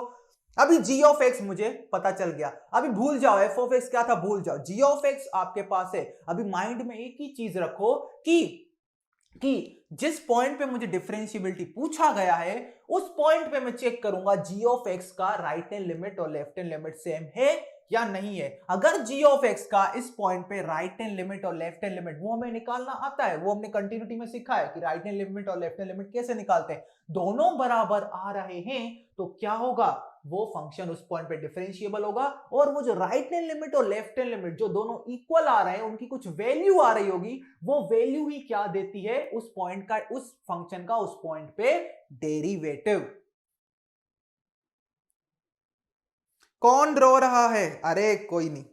अभी जी ऑफ एक्स मुझे पता चल गया, अभी भूल जाओ एफ ऑफ एक्स क्या था, भूल जाओ, जी ऑफ एक्स आपके पास है। अभी माइंड में एक ही चीज रखो कि जिस पॉइंट पे मुझे डिफरेंशिएबिलिटी पूछा गया है उस पॉइंट पे मैं चेक करूंगा जी ऑफ एक्स का राइट हैंड लिमिट और लेफ्ट हैंड लिमिट सेम है या नहीं है। अगर g ऑफ x का इस पॉइंट पे राइट हैंड लिमिट और लेफ्ट हैंड लिमिट वो हमें निकालना आता है, वो हमने कंटिन्यूटी में सीखा है कि राइट हैंड लिमिट और लेफ्ट हैंड लिमिट कैसे निकालते हैं, दोनों बराबर आ रहे हैं तो क्या होगा, वो फंक्शन उस पॉइंट पे डिफरेंशिएबल होगा और वो जो राइट हैंड लिमिट और लेफ्ट हैंड लिमिट जो दोनों इक्वल आ रहे हैं उनकी कुछ वैल्यू आ रही होगी, वो वैल्यू ही क्या देती है उस पॉइंट का, उस फंक्शन का उस पॉइंट पे डेरिवेटिव। कौन रो रहा है? अरे कोई नहीं।